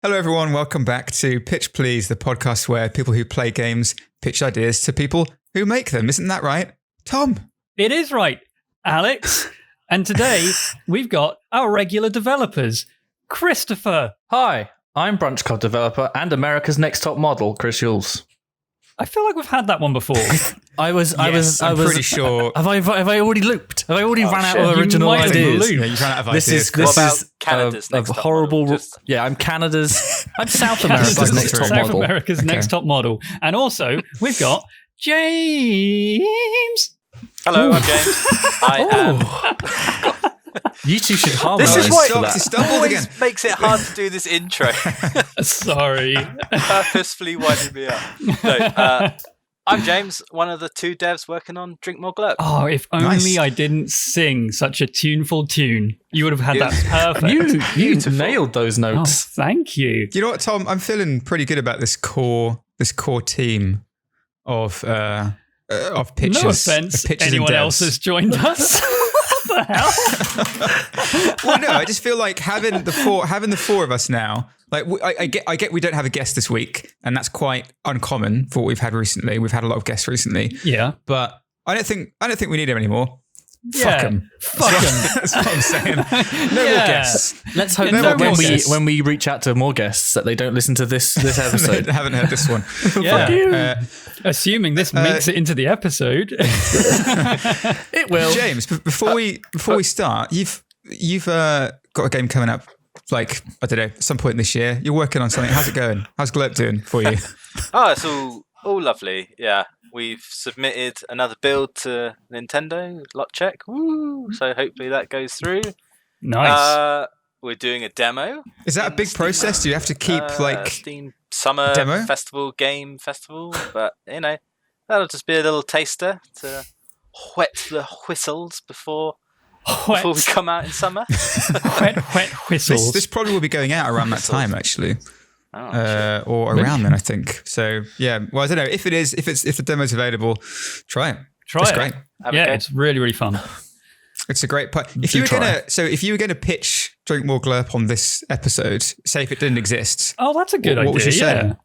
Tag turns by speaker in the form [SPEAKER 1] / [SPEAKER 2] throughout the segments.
[SPEAKER 1] Hello, everyone. Welcome back to Pitch Please, the podcast where people who play games pitch ideas to people who make them. Isn't that right, Tom?
[SPEAKER 2] It is right, Alex. And today we've got our regular developers, Christopher.
[SPEAKER 3] Hi, I'm Brunch Club developer and America's Next Top Model, Chris Yules.
[SPEAKER 2] I feel like we've had that one before.
[SPEAKER 1] I'm pretty sure.
[SPEAKER 3] Have I already looped? Have I already run out of original ideas?
[SPEAKER 1] Yeah, you ran out of
[SPEAKER 3] This
[SPEAKER 1] ideas.
[SPEAKER 3] is
[SPEAKER 4] Canada's next top
[SPEAKER 3] horrible.
[SPEAKER 4] model?
[SPEAKER 3] Yeah, I'm South America's next top
[SPEAKER 2] South
[SPEAKER 3] model.
[SPEAKER 2] America's next top model. And also, we've got James.
[SPEAKER 4] Hello, I'm James. I am.
[SPEAKER 3] You two should harmonise.
[SPEAKER 4] This is why
[SPEAKER 1] it
[SPEAKER 4] always makes it hard to do this intro.
[SPEAKER 2] Sorry.
[SPEAKER 4] Purposefully winding me up. No, I'm James, one of the two devs working on Drink More Glurp.
[SPEAKER 2] Oh, if only I didn't sing such a tuneful tune. You would have had that perfect.
[SPEAKER 3] You nailed those
[SPEAKER 2] Oh,
[SPEAKER 3] notes.
[SPEAKER 2] thank you.
[SPEAKER 1] You know what, Tom? I'm feeling pretty good about this core team of pitches.
[SPEAKER 2] No offense,
[SPEAKER 1] of pitches
[SPEAKER 2] anyone
[SPEAKER 1] and devs.
[SPEAKER 2] else has joined us. What the hell?
[SPEAKER 1] Well, no, I just feel like having the four of us now. Like I get we don't have a guest this week, and that's quite uncommon for what we've had recently. We've had a lot of guests recently,
[SPEAKER 2] Yeah.
[SPEAKER 1] but I don't think we need him anymore.
[SPEAKER 2] Yeah.
[SPEAKER 1] Fuck him.
[SPEAKER 2] Fuck him.
[SPEAKER 1] That's what I'm saying. No more guests.
[SPEAKER 3] Let's hope
[SPEAKER 2] No
[SPEAKER 3] that
[SPEAKER 2] more guests.
[SPEAKER 3] when we reach out to more guests that they don't listen to this episode.
[SPEAKER 1] I haven't heard this one.
[SPEAKER 2] Yeah. Assuming this makes it into the episode.
[SPEAKER 3] It will.
[SPEAKER 1] James, before we start, you've got a game coming up. Like, I don't know, at some point this year. You're working on something. How's it going? How's Glurp doing for you?
[SPEAKER 4] Oh, it's all lovely. Yeah, we've submitted another build to Nintendo. Lot check. Woo! So hopefully that goes through.
[SPEAKER 2] Nice.
[SPEAKER 4] We're doing a demo.
[SPEAKER 1] Is that a big process? Do you have to keep
[SPEAKER 4] Steam Summer
[SPEAKER 1] demo?
[SPEAKER 4] Festival game festival? But that'll just be a little taster to whet the whistles before we come out in summer.
[SPEAKER 2] wet whistles.
[SPEAKER 1] This probably will be going out around that time, actually.
[SPEAKER 4] Oh,
[SPEAKER 1] Or around then, I think. So yeah, well, I don't know if the demo's available, try it.
[SPEAKER 2] It's
[SPEAKER 1] great.
[SPEAKER 4] Okay.
[SPEAKER 2] It's really, really fun.
[SPEAKER 1] It's a great part. If you were gonna pitch Drink More Glurp on this episode, say if it didn't exist,
[SPEAKER 2] Oh, that's a good idea.
[SPEAKER 1] what was you saying?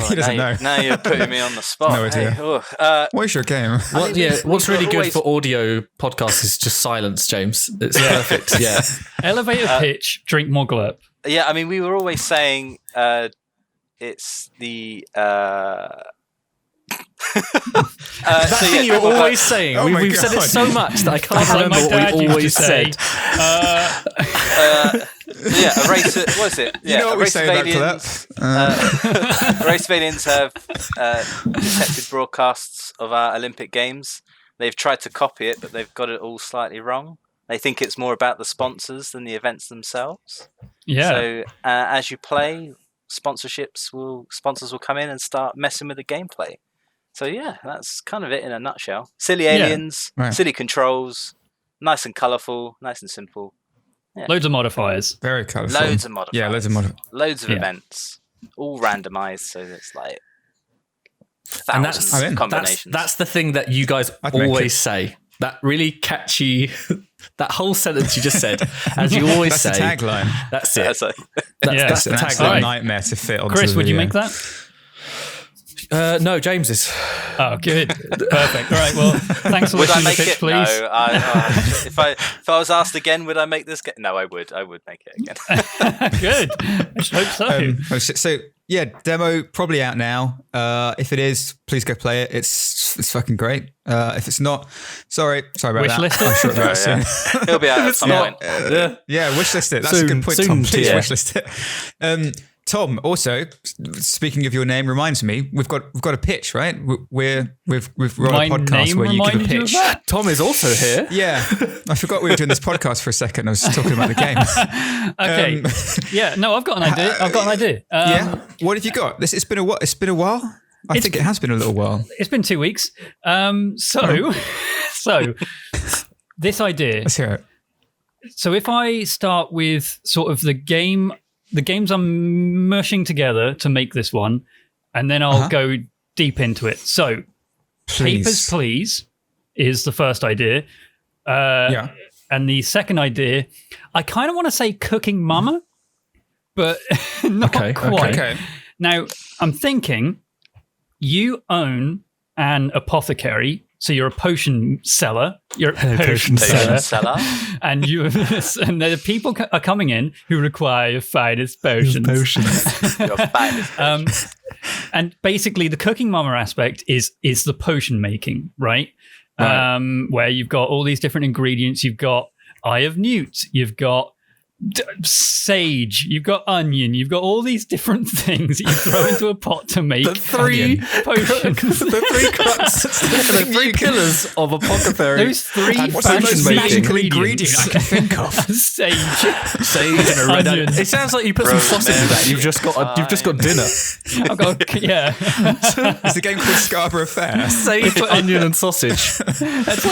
[SPEAKER 1] He doesn't know.
[SPEAKER 4] Now you're putting me on the spot.
[SPEAKER 1] No idea.
[SPEAKER 4] Hey,
[SPEAKER 1] What is your game?
[SPEAKER 3] What's really good
[SPEAKER 4] always-
[SPEAKER 3] for audio podcasts is just silence, James. It's perfect. Yeah.
[SPEAKER 2] Elevator pitch, drink more glurp.
[SPEAKER 4] yeah, I mean, we were always saying it's the.
[SPEAKER 3] That thing you're always saying.
[SPEAKER 1] Oh my
[SPEAKER 3] We've said it
[SPEAKER 1] God.
[SPEAKER 3] so much that I can't
[SPEAKER 2] Like
[SPEAKER 3] remember
[SPEAKER 2] my
[SPEAKER 3] what
[SPEAKER 2] dad
[SPEAKER 3] we
[SPEAKER 2] used
[SPEAKER 3] always
[SPEAKER 2] to say.
[SPEAKER 3] said.
[SPEAKER 4] Yeah, a race. What is it? Yeah,
[SPEAKER 1] You know what
[SPEAKER 4] a
[SPEAKER 1] we
[SPEAKER 4] race
[SPEAKER 1] say
[SPEAKER 4] of
[SPEAKER 1] about
[SPEAKER 4] aliens.
[SPEAKER 1] Glurp?
[SPEAKER 4] A race of aliens have detected broadcasts of our Olympic Games. They've tried to copy it, but they've got it all slightly wrong. They think it's more about the sponsors than the events themselves.
[SPEAKER 2] Yeah.
[SPEAKER 4] So as you play, sponsors will come in and start messing with the gameplay. So yeah, that's kind of it in a nutshell. Silly aliens,
[SPEAKER 1] Right.
[SPEAKER 4] silly controls, nice and colourful, nice and simple.
[SPEAKER 2] Loads of modifiers.
[SPEAKER 1] Very colourful.
[SPEAKER 4] Loads of modifiers.
[SPEAKER 1] Yeah, loads of modifiers.
[SPEAKER 4] Loads of
[SPEAKER 2] Yeah.
[SPEAKER 4] events, all randomised, so it's like
[SPEAKER 3] And
[SPEAKER 4] thousands
[SPEAKER 1] I'm in.
[SPEAKER 4] of combinations.
[SPEAKER 3] That's the thing that you guys
[SPEAKER 1] I'd make
[SPEAKER 3] always
[SPEAKER 1] it.
[SPEAKER 3] say. That really catchy, that whole sentence you just said, as you always
[SPEAKER 1] That's
[SPEAKER 3] say.
[SPEAKER 1] the tagline.
[SPEAKER 3] That's it.
[SPEAKER 4] That's like,
[SPEAKER 3] That's the
[SPEAKER 1] An absolute
[SPEAKER 3] tagline.
[SPEAKER 1] nightmare to fit onto
[SPEAKER 2] Chris,
[SPEAKER 1] the
[SPEAKER 2] would you
[SPEAKER 1] video.
[SPEAKER 2] make that?
[SPEAKER 3] No, James's.
[SPEAKER 2] Oh, good. Perfect. All right. Well, thanks for
[SPEAKER 4] would I
[SPEAKER 2] listening to
[SPEAKER 4] make
[SPEAKER 2] Pitch,
[SPEAKER 4] it?
[SPEAKER 2] please.
[SPEAKER 4] No. If I was asked again, would I make this? No, I would. I would make it again.
[SPEAKER 2] Good. I hope so.
[SPEAKER 1] So yeah, demo probably out now. If it is, please go play it. It's fucking great. If it's not, sorry about
[SPEAKER 2] Wishlist
[SPEAKER 1] that. I'm sure about it
[SPEAKER 4] Yeah.
[SPEAKER 1] soon.
[SPEAKER 4] He'll be out at some point.
[SPEAKER 1] Yeah, wishlist it. That's
[SPEAKER 3] Soon-
[SPEAKER 1] a good point,
[SPEAKER 3] soon,
[SPEAKER 1] Tom. Please
[SPEAKER 3] yeah.
[SPEAKER 1] wishlist it. Tom, also, speaking of your name, reminds me we've got a pitch, right? We're on
[SPEAKER 2] My
[SPEAKER 1] a podcast
[SPEAKER 2] name
[SPEAKER 1] where you give a
[SPEAKER 2] reminded you of
[SPEAKER 1] pitch.
[SPEAKER 2] that?
[SPEAKER 3] Tom is also here.
[SPEAKER 1] Yeah, I forgot we were doing this podcast for a second. I was talking about the game.
[SPEAKER 2] Okay. Yeah. No, I've got an idea.
[SPEAKER 1] Yeah, what have you got? It's been a while. It's been a while. I think it has been a little while.
[SPEAKER 2] It's been 2 weeks. So this idea.
[SPEAKER 1] Let's hear it.
[SPEAKER 2] So if I start with sort of the games I'm mushing together to make this one, and then I'll go deep into it. So Papers, Please is the first idea.
[SPEAKER 1] Yeah.
[SPEAKER 2] And the second idea, I kind of want to say Cooking Mama, but not quite.
[SPEAKER 1] Okay.
[SPEAKER 2] Now, I'm thinking you own an apothecary, so you're a potion seller. You're a potion seller. And there are people are coming in who require your finest potions.
[SPEAKER 4] Your finest potions.
[SPEAKER 2] And basically, the cooking mama aspect is the potion making, right? Where you've got all these different ingredients. You've got Eye of Newt. You've got sage, you've got onion, you've got all these different things that you throw into a pot to make
[SPEAKER 3] the three
[SPEAKER 2] potions.
[SPEAKER 3] The three crux, the three pillars of apothecary.
[SPEAKER 2] Those three
[SPEAKER 1] what's the most magical ingredient I can think of?
[SPEAKER 2] Sage
[SPEAKER 3] and a red onion. It sounds like you put some sausage in that. You've just got dinner.
[SPEAKER 2] I've got, yeah.
[SPEAKER 1] It's a game called Scarborough Fair.
[SPEAKER 3] Sage, onion, and sausage.
[SPEAKER 2] It's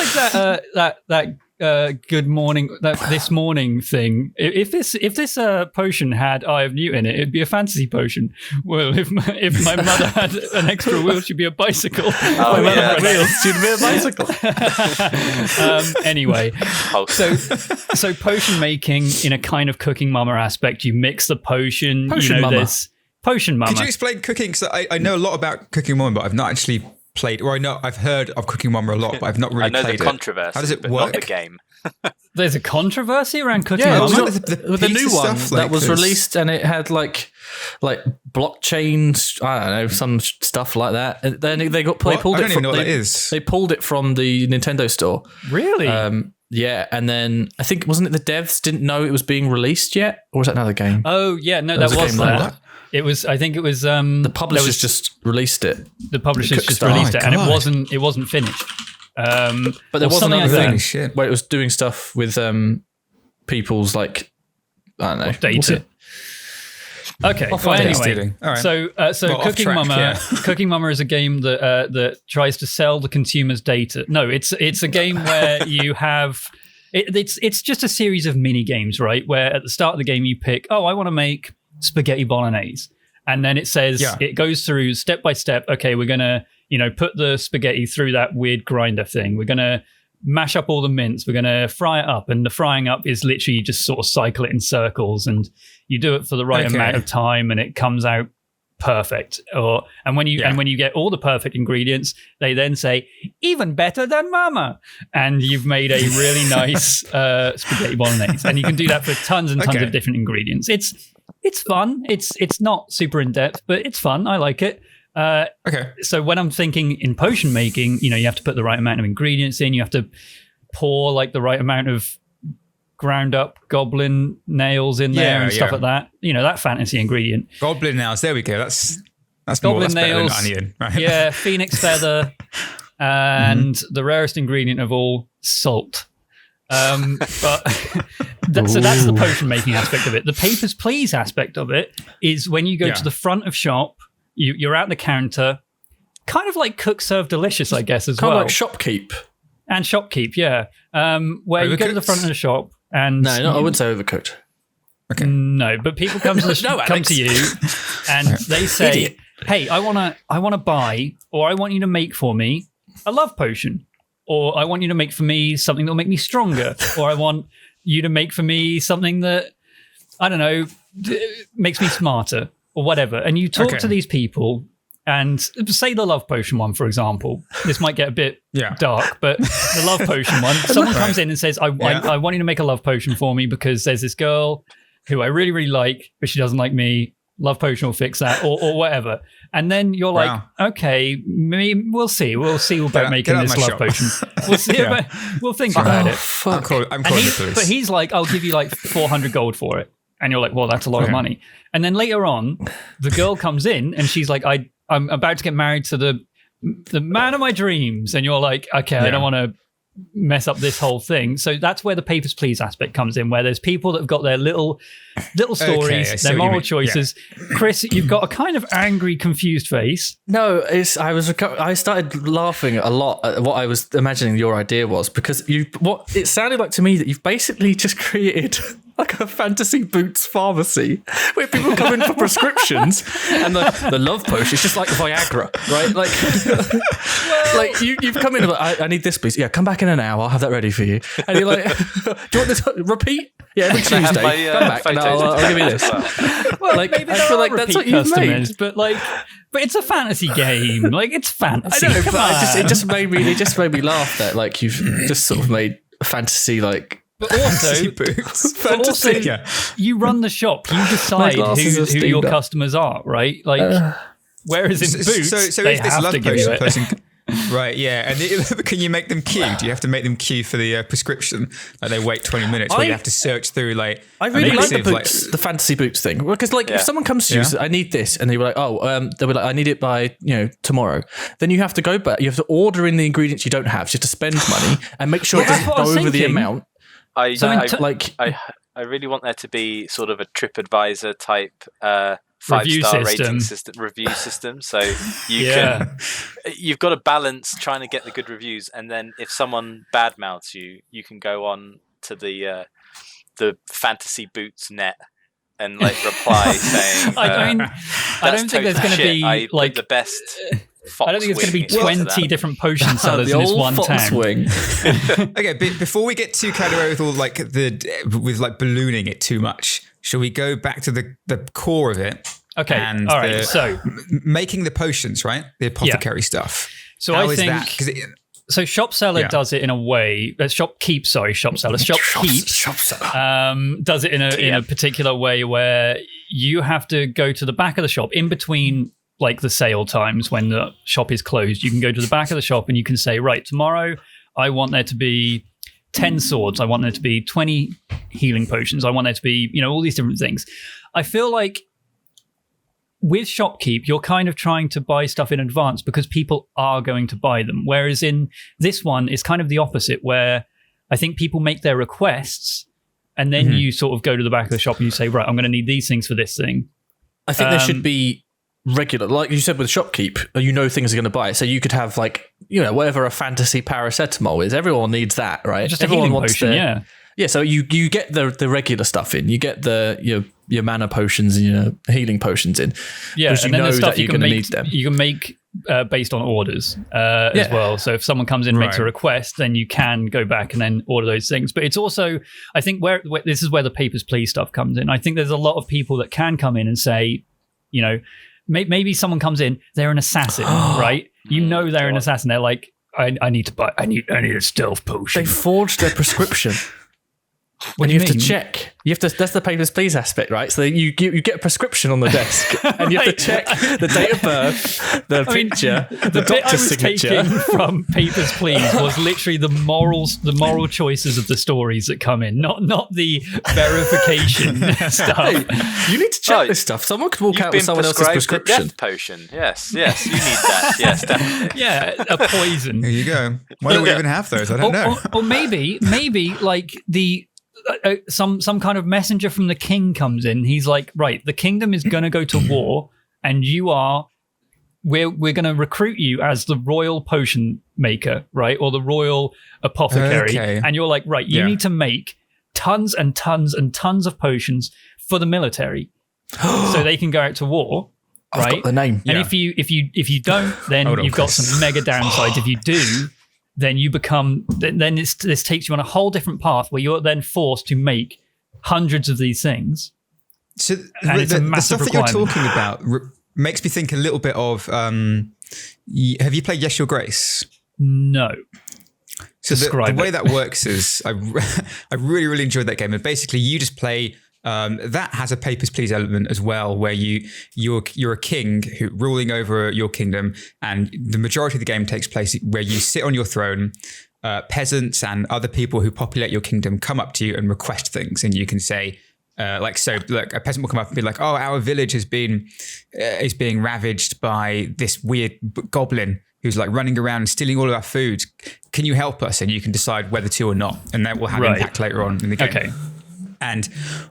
[SPEAKER 2] like that good morning, this morning thing. If this potion had Eye of Newt in it, it'd be a fantasy potion. Well, if my mother had an extra wheel, she'd be a bicycle.
[SPEAKER 4] Oh, yeah.
[SPEAKER 3] Wheels, she'd be a bicycle.
[SPEAKER 2] Anyway, so potion making in a kind of cooking mama aspect. You mix the potion.
[SPEAKER 3] Potion mama.
[SPEAKER 2] Potion mama.
[SPEAKER 1] Could you explain cooking? So I know a lot about cooking mama, but I've not actually played, or I've heard of Cooking Mama a lot, but I've not really played it.
[SPEAKER 4] I know the controversy.
[SPEAKER 1] How does it
[SPEAKER 4] but
[SPEAKER 1] work?
[SPEAKER 4] Not the game.
[SPEAKER 2] There's a controversy around Cooking
[SPEAKER 3] Yeah,
[SPEAKER 2] Mama.
[SPEAKER 3] the new one that was released, and it had like blockchain, I don't know, some stuff like that. And then they got pulled
[SPEAKER 1] I don't
[SPEAKER 3] it
[SPEAKER 1] even
[SPEAKER 3] from
[SPEAKER 1] know what that is.
[SPEAKER 3] They pulled it from the Nintendo store.
[SPEAKER 2] Really?
[SPEAKER 3] Yeah, and then I think wasn't it the devs didn't know it was being released yet, or was that another game?
[SPEAKER 2] Oh yeah, no,
[SPEAKER 3] There
[SPEAKER 2] that
[SPEAKER 3] was a
[SPEAKER 2] was
[SPEAKER 3] game like
[SPEAKER 2] that. It was. I think it was.
[SPEAKER 3] The publishers just released it.
[SPEAKER 2] The publishers just
[SPEAKER 3] Kickstarter.
[SPEAKER 2] released it, and
[SPEAKER 1] God.
[SPEAKER 2] it wasn't finished.
[SPEAKER 3] But there was
[SPEAKER 2] something
[SPEAKER 3] another
[SPEAKER 2] like
[SPEAKER 3] thing
[SPEAKER 2] that.
[SPEAKER 1] Shit.
[SPEAKER 3] where it was doing stuff with people's like I don't know
[SPEAKER 2] Data. Okay. Well, anyway,
[SPEAKER 1] stealing. All right.
[SPEAKER 2] so
[SPEAKER 1] Well, off
[SPEAKER 2] Cooking
[SPEAKER 1] track,
[SPEAKER 2] Mama,
[SPEAKER 1] yeah.
[SPEAKER 2] Cooking Mama is a game that tries to sell the consumer's data. No, it's a game where you have. It's just a series of mini games, right? Where at the start of the game you pick, I want to make spaghetti bolognese, and then it says it goes through step by step. Okay, we're gonna put the spaghetti through that weird grinder thing. We're gonna mash up all the mince. We're gonna fry it up, and the frying up is literally just sort of cycle it in circles, and you do it for the right amount of time, and it comes out perfect. And when you get all the perfect ingredients, they then say even better than mama, and you've made a really nice spaghetti bolognese. And you can do that for tons and tons of different ingredients. It's fun. It's not super in depth, but it's fun. I like it. So when I'm thinking in potion making, you have to put the right amount of ingredients in. You have to pour like the right amount of ground up goblin nails in there and stuff like that. That fantasy ingredient.
[SPEAKER 1] Goblin nails. There we go. That's
[SPEAKER 2] goblin
[SPEAKER 1] nails.
[SPEAKER 2] nails.
[SPEAKER 1] Better than onion, right?
[SPEAKER 2] Yeah, phoenix feather, and the rarest ingredient of all, salt. So that's the potion making aspect of it. The papers please aspect of it is when you go to the front of shop, you're at the counter, kind of like Cook Serve Delicious, I guess, as well.
[SPEAKER 3] Kind of like Shopkeep.
[SPEAKER 2] And Shopkeep, yeah. Where you go to the front of the shop and...
[SPEAKER 3] No, I wouldn't say Overcooked.
[SPEAKER 2] Okay. No, but people come to you and they say, Idiot. Hey, I wanna buy, or I want you to make for me a love potion. Or I want you to make for me something that will make me stronger. Or I want you to make for me something that, I don't know, makes me smarter or whatever. And you talk to these people and say the love potion one, for example. This might get a bit dark, but the love potion one, someone comes in and says, I want you to make a love potion for me because there's this girl who I really, really like, but she doesn't like me. Love potion will fix that, or whatever. And then you're like, okay, we'll see. We'll see about making this love potion. We'll see. We'll think about it.
[SPEAKER 1] Fuck. I'm calling the police.
[SPEAKER 2] But he's like, I'll give you like 400 gold for it. And you're like, well, that's a lot of money. And then later on, the girl comes in and she's like, I'm about to get married to the man of my dreams. And you're like, okay, I don't want to mess up this whole thing. So that's where the papers please aspect comes in, where there's people that have got their little stories, their moral choices. Chris, you've got a kind of angry, confused face.
[SPEAKER 3] No, I started laughing a lot at what I was imagining your idea was, because what it sounded like to me that you've basically just created like a fantasy Boots pharmacy where people come in for prescriptions and the love potion is just like Viagra, right? Like, like you've come in and like, I need this, please. Yeah, come back in an hour. I'll have that ready for you. And you're like, do you want this? Repeat? Yeah, every
[SPEAKER 4] Can I have
[SPEAKER 3] Tuesday.
[SPEAKER 4] my,
[SPEAKER 3] Come back and
[SPEAKER 4] photos
[SPEAKER 3] I'll give you
[SPEAKER 4] as
[SPEAKER 3] this.
[SPEAKER 4] well?
[SPEAKER 2] Well,
[SPEAKER 3] Like,
[SPEAKER 2] maybe
[SPEAKER 3] I
[SPEAKER 2] there
[SPEAKER 3] feel
[SPEAKER 2] are
[SPEAKER 3] like that's
[SPEAKER 2] repeat
[SPEAKER 3] what you've
[SPEAKER 2] customers,
[SPEAKER 3] made.
[SPEAKER 2] but it's a fantasy game. Like it's fantasy.
[SPEAKER 3] I know,
[SPEAKER 2] Come
[SPEAKER 3] but
[SPEAKER 2] on.
[SPEAKER 3] it just made me laugh that like you've just sort of made a fantasy like
[SPEAKER 2] But also,
[SPEAKER 1] boots.
[SPEAKER 2] but also you run the shop. You decide
[SPEAKER 3] glasses are
[SPEAKER 2] who your
[SPEAKER 3] steamed up.
[SPEAKER 2] customers are, right? Like, whereas in Boots,
[SPEAKER 1] So
[SPEAKER 2] they
[SPEAKER 1] if this
[SPEAKER 2] have
[SPEAKER 1] love
[SPEAKER 2] to give you
[SPEAKER 1] potion
[SPEAKER 2] it.
[SPEAKER 1] person, right? Yeah, and can you make them queue? Do you have to make them queue for the prescription? Like they wait 20 minutes, or you have to search through like.
[SPEAKER 3] I really like the boots, the fantasy boots thing, because like if someone comes to you, and says, I need this, and they were like, they'll be like, I need it by tomorrow. Then you have to go back. You have to order in the ingredients you don't have. So you have to spend money and make sure it doesn't go over the amount.
[SPEAKER 4] I really want there to be sort of a TripAdvisor type 5-star rating review system. So you've got to balance trying to get the good reviews, and then if someone badmouths you, you can go on to the Fantasy Boots net and like reply saying,
[SPEAKER 2] I don't think there's going to be like
[SPEAKER 4] the best. Fox
[SPEAKER 2] I don't think it's going to be
[SPEAKER 4] wing
[SPEAKER 2] 20 different potion sellers in this one
[SPEAKER 3] Fox
[SPEAKER 2] tank.
[SPEAKER 3] wing.
[SPEAKER 1] Okay, before we get too carried away with all like with ballooning it too much, shall we go back to the core of it?
[SPEAKER 2] Okay,
[SPEAKER 1] and
[SPEAKER 2] all right. So
[SPEAKER 1] making the potions, right? The apothecary stuff.
[SPEAKER 2] So
[SPEAKER 1] How
[SPEAKER 2] I
[SPEAKER 1] is
[SPEAKER 2] think.
[SPEAKER 1] that?
[SPEAKER 2] So shop seller does it in a way. Shopkeep does it in a particular way where you have to go to the back of the shop in between like the sale times when the shop is closed. You can go to the back of the shop and you can say, right, tomorrow I want there to be 10 swords. I want there to be 20 healing potions. I want there to be, all these different things. I feel like with Shopkeep, you're kind of trying to buy stuff in advance because people are going to buy them. Whereas in this one, it's kind of the opposite, where I think people make their requests and then you sort of go to the back of the shop and you say, right, I'm going to need these things for this thing.
[SPEAKER 3] I think there should be regular, like you said with Shopkeep, things are going to buy it. So you could have like, whatever a fantasy paracetamol is. Everyone needs that, right?
[SPEAKER 2] Just
[SPEAKER 3] Everyone
[SPEAKER 2] a healing
[SPEAKER 3] wants
[SPEAKER 2] potion,
[SPEAKER 3] Yeah, so you get the regular stuff in. You get your mana potions and your healing potions in.
[SPEAKER 2] Yeah,
[SPEAKER 3] because
[SPEAKER 2] and then the stuff
[SPEAKER 3] that you're going to need them.
[SPEAKER 2] You can make based on orders as well. So if someone comes in and makes a request, then you can go back and then order those things. But it's also, I think, where this is where the Papers, Please stuff comes in. I think there's a lot of people that can come in and say, maybe someone comes in, they're an assassin, right? They're an assassin. They're like, I need a stealth potion.
[SPEAKER 3] They forged their prescription.
[SPEAKER 2] What do
[SPEAKER 3] you
[SPEAKER 2] you
[SPEAKER 3] have
[SPEAKER 2] mean?
[SPEAKER 3] to check. That's the Papers, Please aspect, right? So you get a prescription on the desk, and you have to check the date of birth, the picture, the
[SPEAKER 2] bit I
[SPEAKER 3] doctor's
[SPEAKER 2] was
[SPEAKER 3] signature.
[SPEAKER 2] taking from Papers, Please was literally the moral choices of the stories that come in, not the verification stuff.
[SPEAKER 3] Hey, you need to check this stuff. Someone could walk out with someone else's prescription.
[SPEAKER 4] Death potion. Yes, you need that. Yes, definitely.
[SPEAKER 2] Yeah, a poison.
[SPEAKER 1] There you go. Why don't we even have those? I don't know.
[SPEAKER 2] Or maybe like the some kind of messenger from the king comes in. He's like, right, the kingdom is going to go to war, and we're going to recruit you as the royal potion maker, right, or the royal apothecary.
[SPEAKER 1] Okay.
[SPEAKER 2] And you're like, right, you need to make tons and tons and tons of potions for the military, so they can go out to war. Right,
[SPEAKER 3] I've got the name.
[SPEAKER 2] And if you don't, then you've got some mega downsides. If you do, then you become. Then this takes you on a whole different path where you're then forced to make hundreds of these things.
[SPEAKER 1] So
[SPEAKER 2] it's a
[SPEAKER 1] the
[SPEAKER 2] massive
[SPEAKER 1] stuff that you're
[SPEAKER 2] requirement.
[SPEAKER 1] talking about makes me think a little bit of. Have you played Yes Your Grace?
[SPEAKER 2] No.
[SPEAKER 1] So
[SPEAKER 2] Describe
[SPEAKER 1] the way
[SPEAKER 2] it.
[SPEAKER 1] that works is I really, really enjoyed that game. And basically you just play, that has a Papers, Please element as well, where you're a king who ruling over your kingdom. And the majority of the game takes place where you sit on your throne, peasants and other people who populate your kingdom come up to you and request things. And you can say, a peasant will come up and be like, oh, our village is being ravaged by this weird goblin who's like running around and stealing all of our food. Can you help us? And you can decide whether to or not. And that will have impact later on in the game.
[SPEAKER 2] Okay.
[SPEAKER 1] And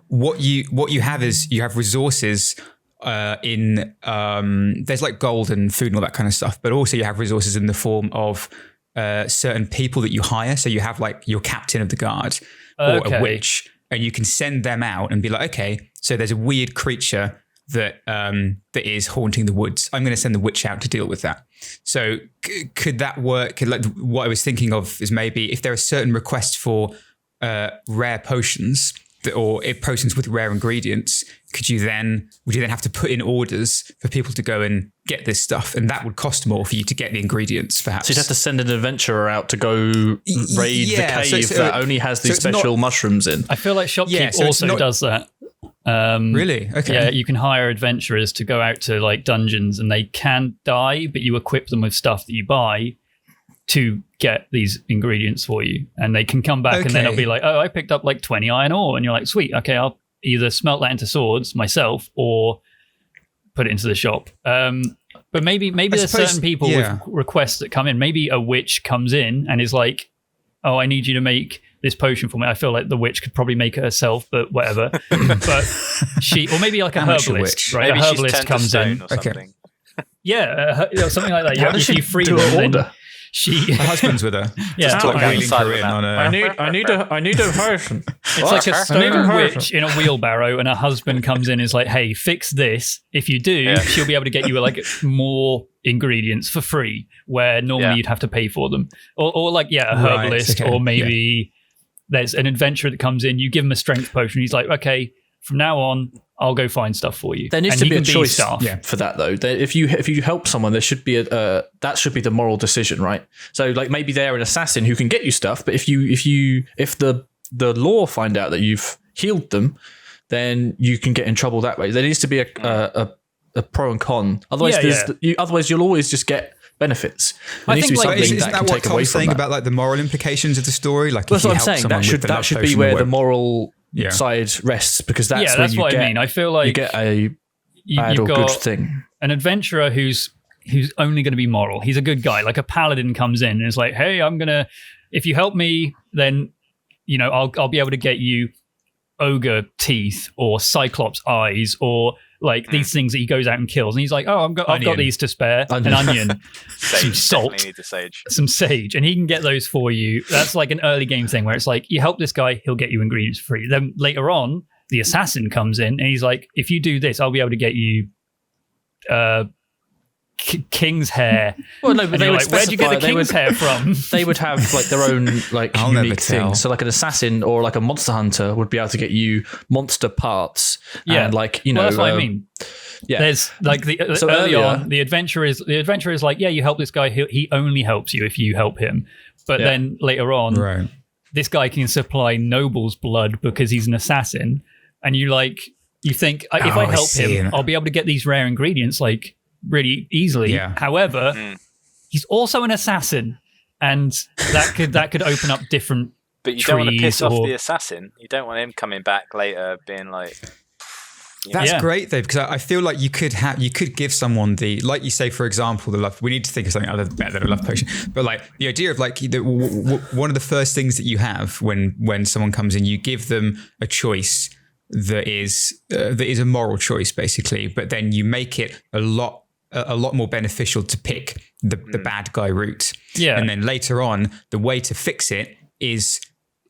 [SPEAKER 1] what you have is you have resources in there's like gold and food and all that kind of stuff, but also you have resources in the form of certain people that you hire. So you have like your captain of the guard or a witch, and you can send them out and be like, okay, so there's a weird creature that is haunting the woods. I'm going to send the witch out to deal with that. So could that work? What I was thinking of is maybe if there are certain requests for rare potions, or potions with rare ingredients, would you then have to put in orders for people to go and get this stuff, and that would cost more for you to get the ingredients, perhaps?
[SPEAKER 3] So you'd have to send an adventurer out to go raid the cave that only has these special mushrooms in.
[SPEAKER 2] I feel like Shopkeep also does that.
[SPEAKER 1] Really? Okay.
[SPEAKER 2] Yeah, you can hire adventurers to go out to like dungeons, and they can die, but you equip them with stuff that you buy to get these ingredients for you, and they can come back and then they'll be like, oh, I picked up like 20 iron ore, and you're like, sweet, okay, I'll either smelt that into swords myself or put it into the shop. But maybe there's certain people with requests that come in. Maybe a witch comes in and is like, oh, I need you to make this potion for me. I feel like the witch could probably make it herself, but whatever. But or maybe like a herbalist, right?
[SPEAKER 4] Maybe
[SPEAKER 2] a herbalist comes in
[SPEAKER 4] or something.
[SPEAKER 2] Yeah, something like that.
[SPEAKER 3] How does she
[SPEAKER 2] free
[SPEAKER 3] do
[SPEAKER 2] them,
[SPEAKER 3] an order?
[SPEAKER 1] Her husband's with her.
[SPEAKER 2] Yeah,
[SPEAKER 1] just like wheeling her in on a...
[SPEAKER 3] I need a person.
[SPEAKER 2] It's like a stone witch in a wheelbarrow, and her husband comes in and is like, hey, fix this. If you do, she'll be able to get you like more ingredients for free, where normally you'd have to pay for them. Or like, a herbalist, or maybe there's an adventurer that comes in, you give him a strength potion, he's like, okay, from now on, I'll go find stuff for you.
[SPEAKER 3] There needs to be a choice for that, though. If you help someone, there should be that should be the moral decision, right? So, like, maybe they're an assassin who can get you stuff, but if the law find out that you've healed them, then you can get in trouble that way. There needs to be a pro and con. Otherwise, you'll always just get benefits. There needs to be something that can take away from that.
[SPEAKER 1] About like the moral implications of the story? Like,
[SPEAKER 3] that's what I'm saying. That should be where the moral side rests, because that's where
[SPEAKER 2] what I mean. I feel like
[SPEAKER 3] you get a bad or good thing.
[SPEAKER 2] An adventurer who's only going to be moral. He's a good guy. Like a paladin comes in and is like, hey, if you help me, then I'll be able to get you ogre teeth or cyclops eyes or like these things that he goes out and kills, and he's like, oh, I've got these to spare. An onion, some salt, some sage, and he can get those for you. That's like an early game thing where it's like, you help this guy, he'll get you ingredients for free. Then later on, the assassin comes in and he's like, if you do this, I'll be able to get you king's hair.
[SPEAKER 3] Well, no, but they would
[SPEAKER 2] where'd you get the king's hair from?
[SPEAKER 3] They would have like their own like unique thing. So like an assassin or like a monster hunter would be able to get you monster parts.
[SPEAKER 2] Yeah,
[SPEAKER 3] and like
[SPEAKER 2] that's what I mean. Yeah, there's like early on, the adventurer is like, yeah, you help this guy. He only helps you if you help him. But then later on, this guy can supply noble's blood because he's an assassin, and you think if I help him, I'll be able to get these rare ingredients like really easily. However, he's also an assassin, and that could open up different.
[SPEAKER 4] But you don't want to piss off the assassin. You don't want him coming back later being like.
[SPEAKER 1] That's great though, because I feel like you could give someone the, like you say, for example, the love. We need to think of something other than a love potion, but like the idea of like one of the first things that you have when someone comes in, you give them a choice that is a moral choice basically, but then you make it a lot more beneficial to pick the bad guy route. Yeah. And then later on, the way to fix it is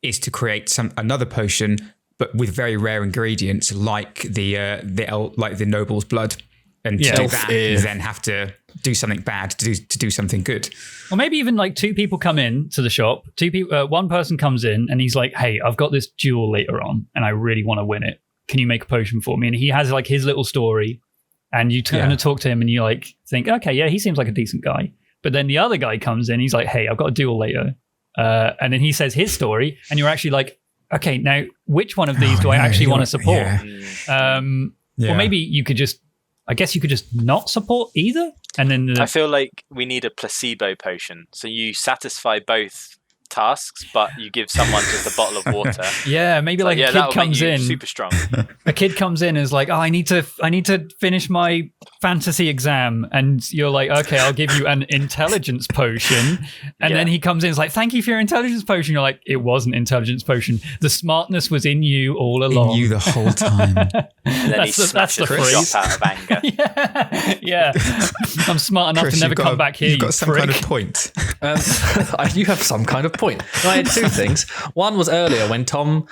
[SPEAKER 1] to create another potion, but with very rare ingredients like the noble's blood. And to do that, you then have to do something bad to do something good.
[SPEAKER 2] Or maybe even like two people come in to the shop. One person comes in and he's like, hey, I've got this duel later on and I really want to win it. Can you make a potion for me? And he has like his little story. And you turn to talk to him and you like think, okay, yeah, he seems like a decent guy. But then the other guy comes in, he's like, hey, I've got a duel later. And then he says his story and you're actually like, okay, now which one of these do I actually want to support? Or maybe you could just not support either. And then
[SPEAKER 4] I feel like we need a placebo potion. So you satisfy both tasks, but you give someone just a bottle of water.
[SPEAKER 2] Yeah, maybe like a kid comes in
[SPEAKER 4] super strong.
[SPEAKER 2] A kid comes in and is like, oh, I need to finish my fantasy exam, and you're like, okay, I'll give you an intelligence potion. And then he comes in and is like, thank you for your intelligence potion. You're like, it wasn't intelligence potion. The smartness was in you all along.
[SPEAKER 1] In you the whole time.
[SPEAKER 4] And then he smashed the shop out of anger.
[SPEAKER 2] Yeah. I'm smart enough to never come back here.
[SPEAKER 1] You've got some kind of point.
[SPEAKER 3] You have some kind of point. I had two things. One was earlier when Tom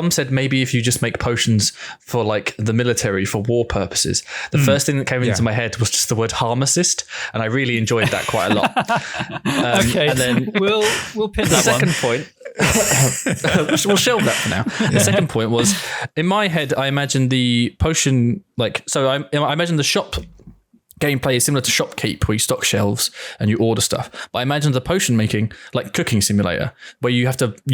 [SPEAKER 3] said maybe if you just make potions for like the military for war purposes. The first thing that came into my head was just the word Harmacist, and I really enjoyed that quite a lot.
[SPEAKER 2] Okay,
[SPEAKER 3] and then
[SPEAKER 2] we'll pin
[SPEAKER 3] the
[SPEAKER 2] that
[SPEAKER 3] second
[SPEAKER 2] one.
[SPEAKER 3] point, we'll shelve that for now. The second point was, in my head, I imagined the potion, I imagine the shop gameplay is similar to Shopkeep, where you stock shelves and you order stuff. But I imagine the potion making like cooking simulator, where you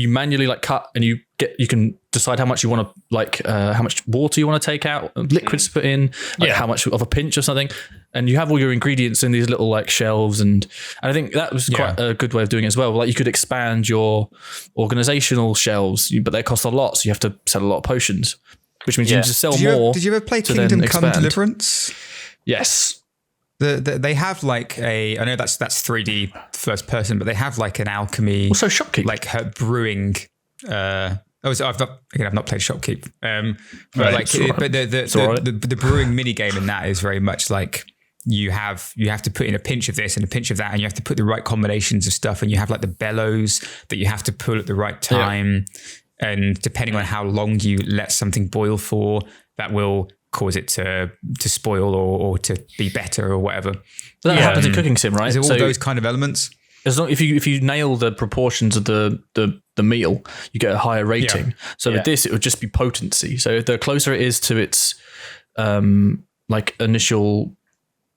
[SPEAKER 3] manually like cut and you can decide how much you want to how much water you want to take out, liquids to put in, how much of a pinch or something. And you have all your ingredients in these little like shelves, and I think that was quite a good way of doing it as well. Like you could expand your organizational shelves, but they cost a lot, so you have to sell a lot of potions, which means you need to sell more.
[SPEAKER 1] Did you ever play
[SPEAKER 3] to
[SPEAKER 1] Kingdom
[SPEAKER 3] then
[SPEAKER 1] Come
[SPEAKER 3] expand.
[SPEAKER 1] Deliverance?
[SPEAKER 3] Yes.
[SPEAKER 1] They have like I know that's 3D first person, but they have like an alchemy.
[SPEAKER 3] Also Shopkeep.
[SPEAKER 1] Like her brewing. I've not played Shopkeep.
[SPEAKER 3] Right,
[SPEAKER 1] But the brewing mini game in that is very much like you have to put in a pinch of this and a pinch of that, and you have to put the right combinations of stuff, and you have like the bellows that you have to pull at the right time, and depending on how long you let something boil for, that will cause it to spoil or to be better or whatever.
[SPEAKER 3] But that happens in Cooking Sim, right?
[SPEAKER 1] Is it all those kind of elements?
[SPEAKER 3] As long if you nail the proportions of the meal, you get a higher rating.
[SPEAKER 1] Yeah.
[SPEAKER 3] So with this, it would just be potency. So the closer it is to its like initial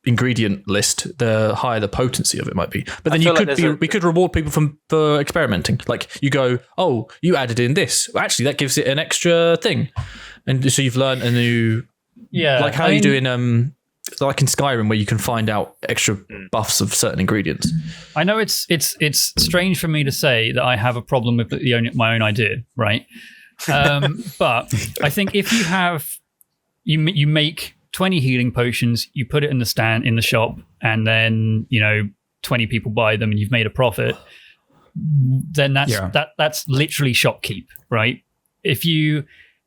[SPEAKER 3] ingredient list, the higher the potency of it might be. But then we could reward people for experimenting. Like you go, oh, you added in this. Well, actually, that gives it an extra thing, and so you've learned a new.
[SPEAKER 2] Yeah,
[SPEAKER 3] like how you do in like in Skyrim, where you can find out extra buffs of certain ingredients.
[SPEAKER 2] I know it's strange for me to say that I have a problem with my own idea, right? But I think if you have you make 20 healing potions, you put it in the shop, and then 20 people buy them, and you've made a profit. Then that's literally Shopkeep, right?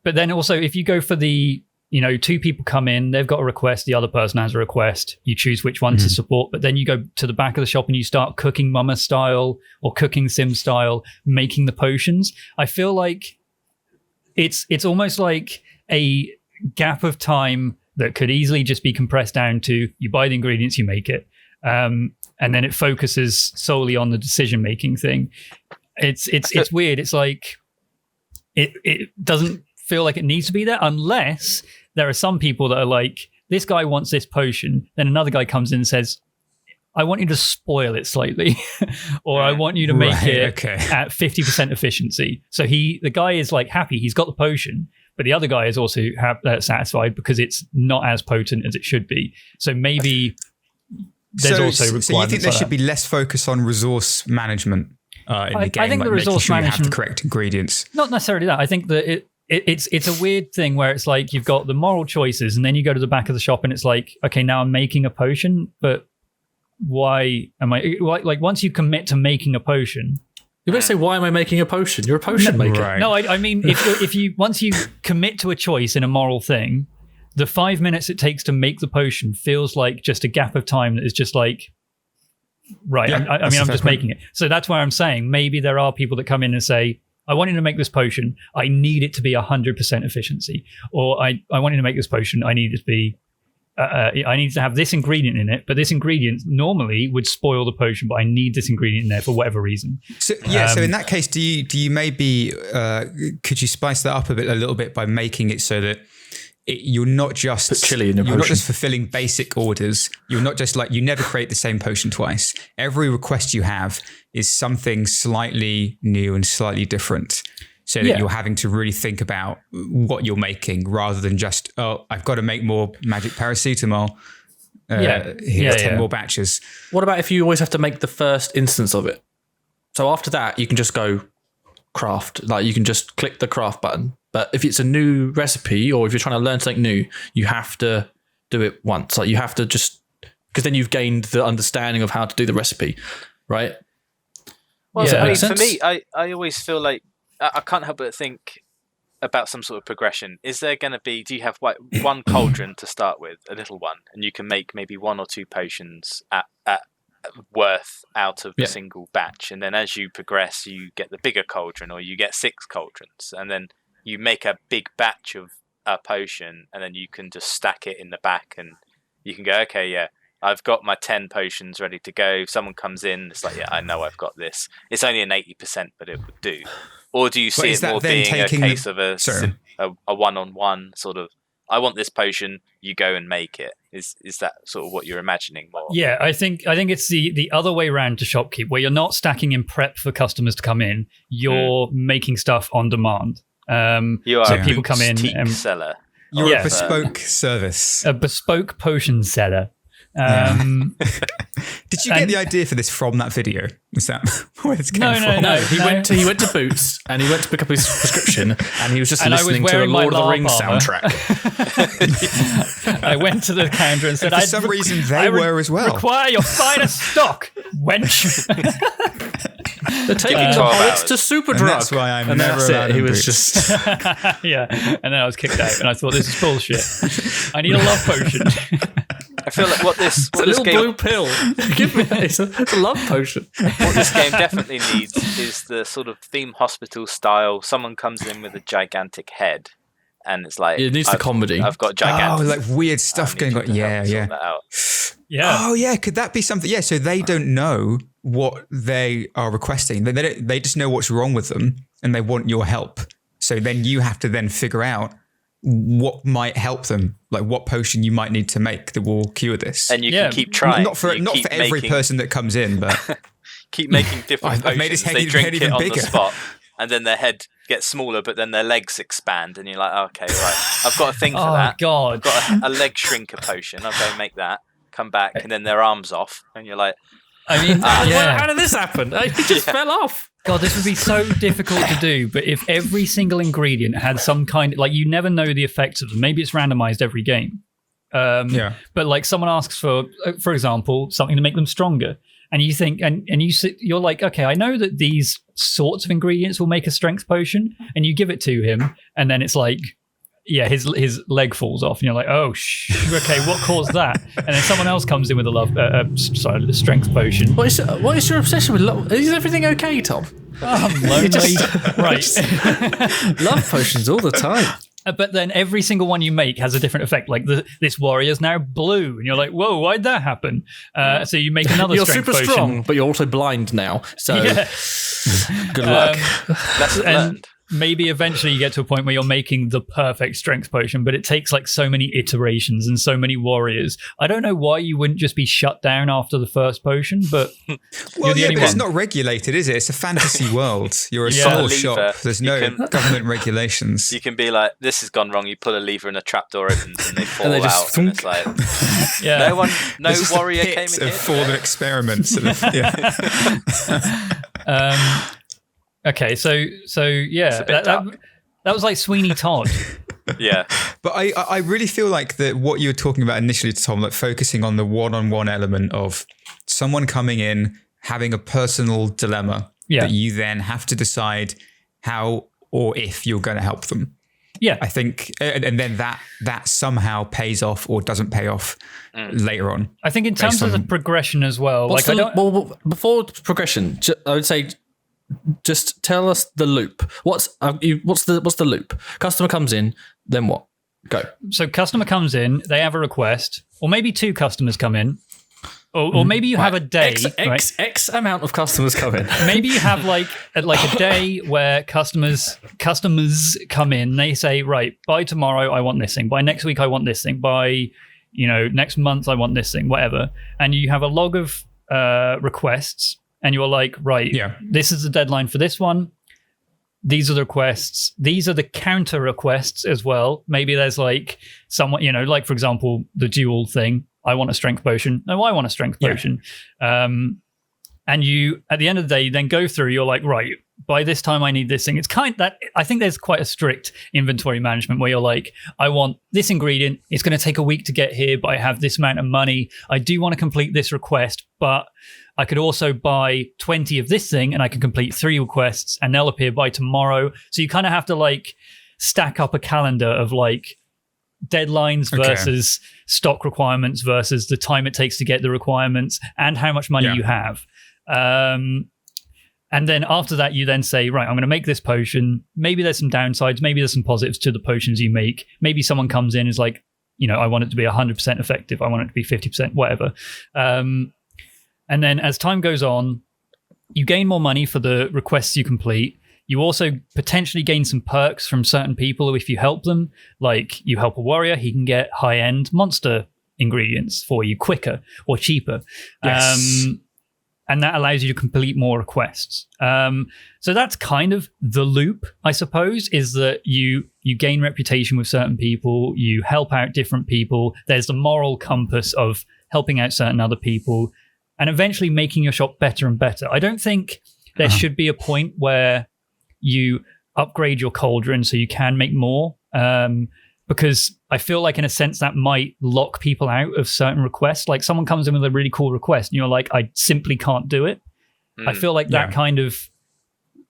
[SPEAKER 2] But then also if you go for the 2 people come in, they've got a request, the other person has a request, you choose which one to support, but then you go to the back of the shop and you start cooking Mama style or cooking Sim style, making the potions. I feel like it's almost like a gap of time that could easily just be compressed down to you buy the ingredients, you make it. And then it focuses solely on the decision-making thing. It's weird. It's like, it doesn't feel like it needs to be there unless there are some people that are like, this guy wants this potion, then another guy comes in and says, I want you to spoil it slightly, or I want you to make it at 50% efficiency. So the guy is like happy, he's got the potion, but the other guy is also satisfied because it's not as potent as it should be. So maybe there's also requirements.
[SPEAKER 1] So you think there should be less focus on resource management in the game?
[SPEAKER 2] I think the resource management,
[SPEAKER 1] you have the correct ingredients.
[SPEAKER 2] Not necessarily that. I think that it's a weird thing where it's like you've got the moral choices, and then you go to the back of the shop and it's like, okay, now I'm making a potion, but why am I like once you commit to making a potion?
[SPEAKER 3] You better say, why am I making a potion? You're a potion maker.
[SPEAKER 1] Right.
[SPEAKER 2] No, I mean if you once you commit to a choice in a moral thing, the 5 minutes it takes to make the potion feels like just a gap of time that is just like, right.
[SPEAKER 1] Yeah,
[SPEAKER 2] I'm just making it. So that's why I'm saying maybe there are people that come in and say, I want you to make this potion. I need it to be 100% efficiency. Or I want you to make this potion. I need it to be, I need to have this ingredient in it, but this ingredient normally would spoil the potion, but I need this ingredient in there for whatever reason.
[SPEAKER 1] So so in that case, do you maybe, could you spice that up a little bit by making it so that you're not just
[SPEAKER 3] put chili in your potion.
[SPEAKER 1] Not just fulfilling basic orders. You're not just like, you never create the same potion twice. Every request you have is something slightly new and slightly different, so that you're having to really think about what you're making rather than just, oh, I've got to make more magic paracetamol. Here's 10 more batches.
[SPEAKER 3] What about if you always have to make the first instance of it? So after that, you can just go craft. Like you can just click the craft button. But if it's a new recipe, or if you're trying to learn something new, you have to do it once. Like you have to just, because then you've gained the understanding of how to do the recipe, right?
[SPEAKER 4] Well, I mean, for me, I always feel like I can't help but think about some sort of progression. Is there going to be, do you have one cauldron to start with, a little one, and you can make maybe 1 or 2 potions at worth out of a single batch, and then as you progress, you get the bigger cauldron, or you get 6 cauldrons, and then you make a big batch of a potion, and then you can just stack it in the back and You can go, okay, yeah, I've got my 10 potions ready to go. If someone comes in, it's like, yeah, I know I've got this. It's only an 80%, but it would do. Or do you see it more being a case of a one-on-one sort of, I want this potion, you go and make it? Is that sort of what you're imagining more?
[SPEAKER 2] Yeah, I think it's the other way around to Shopkeep, where you're not stacking in prep for customers to come in. You're making stuff on demand.
[SPEAKER 4] You are
[SPEAKER 2] so
[SPEAKER 4] a
[SPEAKER 2] people come in
[SPEAKER 4] and seller.
[SPEAKER 1] You're a bespoke service.
[SPEAKER 2] A bespoke potion seller.
[SPEAKER 1] Did you get the idea for this from that video? Is that where it's came from?
[SPEAKER 3] No. He went to Boots and he went to pick up his prescription and he was just listening to a Lord of the Rings soundtrack.
[SPEAKER 2] I went to the counter and said,
[SPEAKER 1] for some reason they were as well.
[SPEAKER 2] Require your finest stock, wench.
[SPEAKER 3] They're taking the hobbits to Superdrug.
[SPEAKER 1] And that's why I'm never allowed
[SPEAKER 3] He
[SPEAKER 1] in
[SPEAKER 3] was
[SPEAKER 1] Boots.
[SPEAKER 3] just...
[SPEAKER 2] Yeah, and then I was kicked out and I thought, this is bullshit. I need a love potion.
[SPEAKER 4] I feel like what this
[SPEAKER 3] little
[SPEAKER 4] game,
[SPEAKER 3] blue pill. Give me that. It's a love potion.
[SPEAKER 4] What this game definitely needs is the sort of theme hospital style. Someone comes in with a gigantic head, and it's like
[SPEAKER 3] it needs the comedy.
[SPEAKER 4] I've got gigantic.
[SPEAKER 1] Oh, like weird stuff going on. Yeah.
[SPEAKER 2] Yeah.
[SPEAKER 1] Oh, yeah. Could that be something? Yeah. So they don't know what they are requesting. They just know what's wrong with them, and they want your help. So then you have to then figure out what might help them, like what potion you might need to make that will cure this.
[SPEAKER 4] And you can keep trying.
[SPEAKER 1] Not for every person that comes in, but
[SPEAKER 4] keep making different potions.
[SPEAKER 1] Made his head
[SPEAKER 4] they drink it on
[SPEAKER 1] bigger.
[SPEAKER 4] the spot, and then their head gets smaller, but then their legs expand, and you're like, okay, right, I've got a thing for that.
[SPEAKER 2] God.
[SPEAKER 4] I've got a leg shrinker potion. I'll go make that. Come back, and then their arms off, and you're like,
[SPEAKER 2] I mean,
[SPEAKER 3] how did this happen? He just fell off.
[SPEAKER 2] God, this would be so difficult to do. But if every single ingredient had some kind, like you never know the effects of them. Maybe it's randomized every game. But like someone asks for example, something to make them stronger, and you think, and you're like, okay, I know that these sorts of ingredients will make a strength potion, and you give it to him, and then it's like, yeah, his leg falls off, and you're like, oh, okay, what caused that? And then someone else comes in with a strength potion.
[SPEAKER 3] What is your obsession with love? Is everything okay, Tom?
[SPEAKER 2] Oh, I'm lonely. Right.
[SPEAKER 3] Love potions all the time.
[SPEAKER 2] But then every single one you make has a different effect. Like this warrior's now blue, and you're like, whoa, why'd that happen? So you make another
[SPEAKER 3] you're
[SPEAKER 2] strength
[SPEAKER 3] super
[SPEAKER 2] potion.
[SPEAKER 3] strong, but you're also blind now. So good luck.
[SPEAKER 4] lesson learned.
[SPEAKER 2] Maybe eventually you get to a point where you're making the perfect strength potion, but it takes like so many iterations and so many warriors. I don't know why you wouldn't just be shut down after the first potion, but
[SPEAKER 1] but it's not regulated, is it? It's a fantasy world. You're a small shop. There's no government regulations.
[SPEAKER 4] You can be like, this has gone wrong. You pull a lever and a trapdoor opens and they fall out.
[SPEAKER 3] Just
[SPEAKER 4] and it's like, no warrior came in here.
[SPEAKER 1] Fallen experiments.
[SPEAKER 2] Okay, so yeah, that was like Sweeney Todd.
[SPEAKER 4] Yeah,
[SPEAKER 1] but I really feel like that what you were talking about initially, Tom, like focusing on the one-on-one element of someone coming in having a personal dilemma that you then have to decide how or if you're going to help them.
[SPEAKER 2] Yeah,
[SPEAKER 1] I think, and then that somehow pays off or doesn't pay off later on.
[SPEAKER 2] I think in terms of the progression as well.
[SPEAKER 3] Before progression, I would say, just tell us the loop. What's the loop? Customer comes in, then what? Go.
[SPEAKER 2] So customer comes in, they have a request, or maybe two customers come in, or maybe you have a day.
[SPEAKER 3] X amount of customers come in.
[SPEAKER 2] Maybe you have like a day where customers come in. They say, right, by tomorrow I want this thing. By next week I want this thing. By next month I want this thing. Whatever. And you have a log of requests. And you're like, right, this is the deadline for this one. These are the requests. These are the counter requests as well. Maybe there's like someone, like for example, the dual thing. I want a strength potion. No, I want a strength potion. And you, at the end of the day, you then go through, you're like, right, by this time I need this thing. It's kind of that, I think there's quite a strict inventory management where you're like, I want this ingredient. It's going to take a week to get here, but I have this amount of money. I do want to complete this request, but I could also buy 20 of this thing and I can complete 3 requests and they'll appear by tomorrow. So you kind of have to like stack up a calendar of like deadlines versus stock requirements versus the time it takes to get the requirements and how much money you have. And then after that, you then say, right, I'm going to make this potion. Maybe there's some downsides. Maybe there's some positives to the potions you make. Maybe someone comes in and is like, I want it to be 100% effective. I want it to be 50%, whatever. And then as time goes on, you gain more money for the requests you complete. You also potentially gain some perks from certain people if you help them. Like you help a warrior, he can get high-end monster ingredients for you quicker or cheaper.
[SPEAKER 1] Yes.
[SPEAKER 2] And that allows you to complete more requests. So that's kind of the loop, I suppose, is that you gain reputation with certain people, you help out different people. There's the moral compass of helping out certain other people and eventually making your shop better and better. I don't think there should be a point where you upgrade your cauldron so you can make more, because I feel like in a sense that might lock people out of certain requests. Like someone comes in with a really cool request and you're like, I simply can't do it. I feel like that kind of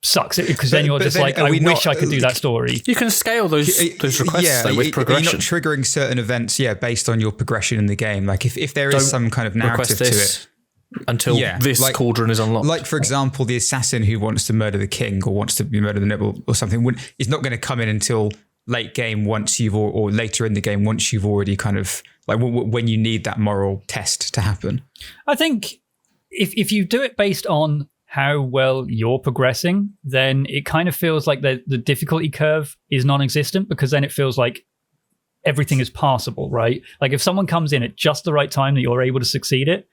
[SPEAKER 2] sucks it, because then you're just like, I wish I could do that story.
[SPEAKER 3] You can scale those requests though, with progression.
[SPEAKER 1] You're not triggering certain events, based on your progression in the game. Like if there is some kind of narrative to it.
[SPEAKER 3] Until this cauldron is unlocked.
[SPEAKER 1] Like, for example, the assassin who wants to murder the king or wants to murder the noble or something is not going to come in until late game once you've, or later in the game once you've already kind of, like when you need that moral test to happen.
[SPEAKER 2] I think if you do it based on how well you're progressing, then it kind of feels like the difficulty curve is non-existent, because then it feels like everything is passable, right? Like if someone comes in at just the right time that you're able to succeed it,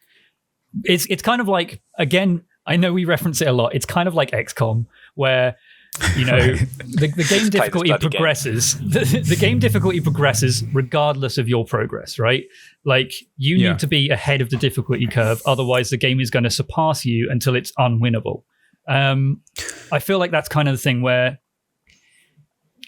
[SPEAKER 2] it's kind of like, again, I know we reference it a lot. It's kind of like XCOM, where the game difficulty progresses. The game difficulty progresses regardless of your progress, right? Like you need to be ahead of the difficulty curve, otherwise the game is going to surpass you until it's unwinnable. I feel like that's kind of the thing where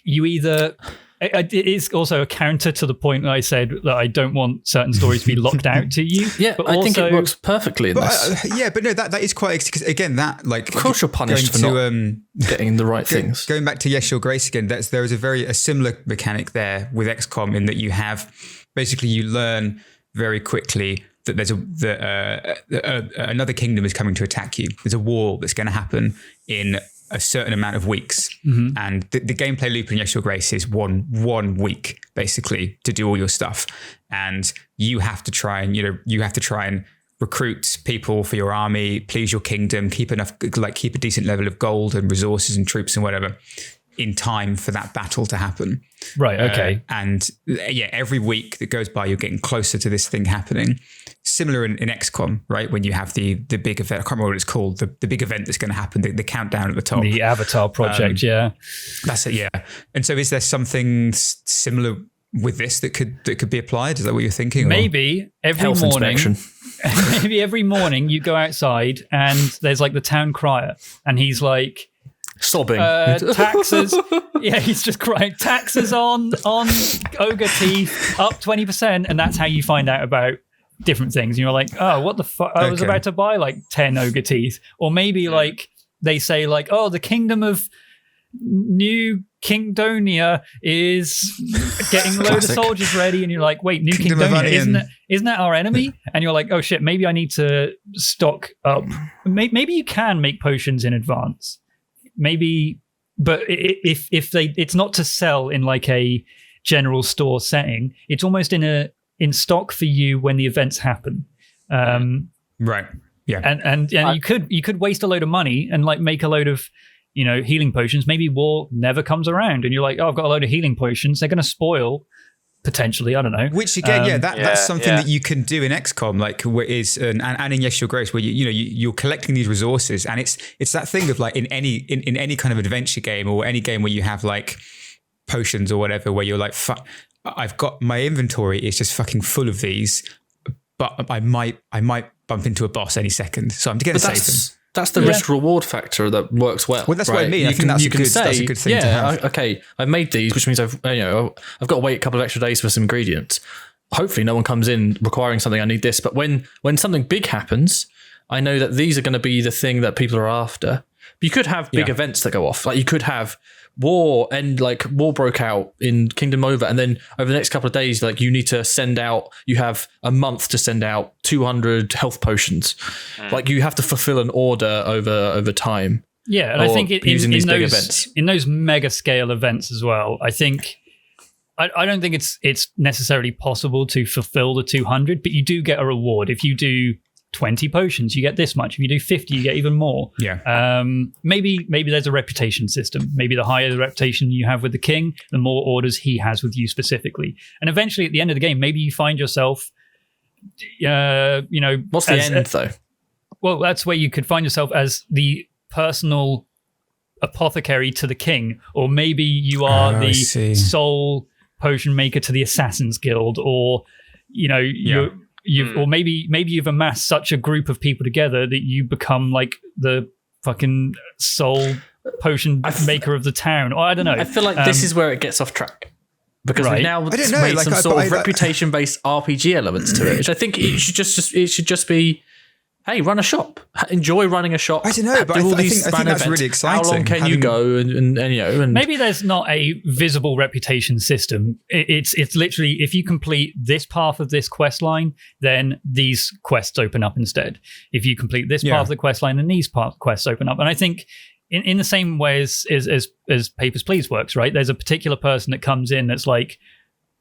[SPEAKER 2] you either. It is also a counter to the point that I said that I don't want certain stories to be locked out to you.
[SPEAKER 3] But I think it works perfectly in this.
[SPEAKER 1] But no, that is quite, because again, that like,
[SPEAKER 3] of course you're punished for not getting the right things.
[SPEAKER 1] Going back to Yes Your Grace again, there is a similar mechanic there with XCOM, in that you have basically you learn very quickly that there's another kingdom is coming to attack you. There's a war that's going to happen in a certain amount of weeks, and the gameplay loop in Yes Your Grace is one week basically to do all your stuff, and you have to try and recruit people for your army, please your kingdom, keep a decent level of gold and resources and troops and whatever in time for that battle to happen.
[SPEAKER 2] Right. Okay.
[SPEAKER 1] Every week that goes by, you're getting closer to this thing happening. Similar in XCOM, right? When you have the big event, I can't remember what it's called, the big event that's going to happen, the countdown at the top.
[SPEAKER 2] The Avatar project,
[SPEAKER 1] That's it, yeah. And so is there something similar with this that could be applied? Is that what you're thinking?
[SPEAKER 2] Maybe every morning. Maybe every morning you go outside and there's like the town crier, and he's like,
[SPEAKER 3] sobbing.
[SPEAKER 2] Taxes. He's just crying. Taxes on ogre teeth up 20%, and that's how you find out about different things. And you're like, oh, what the fuck? I was about to buy like 10 ogre teeth. Or maybe like they say like, oh, the kingdom of New Kingdonia is getting a load of soldiers ready, and you're like, wait, New Kingdonia, isn't that our enemy? And you're like, oh shit, maybe I need to stock up. Maybe you can make potions in advance. Maybe, but it's not to sell in like a general store setting. It's almost in stock for you when the events happen.
[SPEAKER 1] Right. Yeah.
[SPEAKER 2] And you could waste a load of money and like make a load of, healing potions. Maybe war never comes around and you're like, oh, I've got a load of healing potions. They're going to spoil potentially. I don't know. Which
[SPEAKER 1] again, that's something that you can do in XCOM, like and in Yes Your Grace, where you're collecting these resources, and it's that thing of like in any kind of adventure game or any game where you have like potions or whatever, where you're like, I've got my inventory is just fucking full of these, but I might bump into a boss any second, so I'm going to save them.
[SPEAKER 3] That's the risk reward factor that works well.
[SPEAKER 1] Well, that's what I mean. I think that's a good thing to have.
[SPEAKER 3] Okay, I've made these, which means I've got to wait a couple of extra days for some ingredients. Hopefully, no one comes in requiring something. I need this. But when something big happens, I know that these are going to be the thing that people are after. But you could have big events that go off. Like you could have war broke out in Kingdom Over, and then over the next couple of days, like you need to send out. You have a month to send out 200 health potions. Like you have to fulfill an order over time.
[SPEAKER 2] Yeah, and I think in those mega scale events as well, I think I don't think it's necessarily possible to fulfill the 200, but you do get a reward. If you do 20 potions, you get this much. If you do 50, you get even more.
[SPEAKER 1] Yeah.
[SPEAKER 2] Maybe there's a reputation system. Maybe the higher the reputation you have with the king, the more orders he has with you specifically. And eventually, at the end of the game, maybe you find yourself,
[SPEAKER 3] What's the end, though?
[SPEAKER 2] Well, that's where you could find yourself as the personal apothecary to the king, or maybe you are the sole potion maker to the Assassin's Guild, or or maybe you've amassed such a group of people together that you become like the fucking sole potion maker of the town. Or I don't know. I
[SPEAKER 3] feel like this is where it gets off track. Because we've now made some sort of reputation-based RPG elements to it, which I think it should just be, hey, run a shop. Enjoy running a shop.
[SPEAKER 1] I don't know, but I think that's really exciting.
[SPEAKER 3] How long can you go? And
[SPEAKER 2] maybe there's not a visible reputation system. It's literally, if you complete this path of this quest line, then these quests open up instead. If you complete this part of the quest line, then these quests open up. And I think in the same way as Papers, Please works, right? There's a particular person that comes in that's like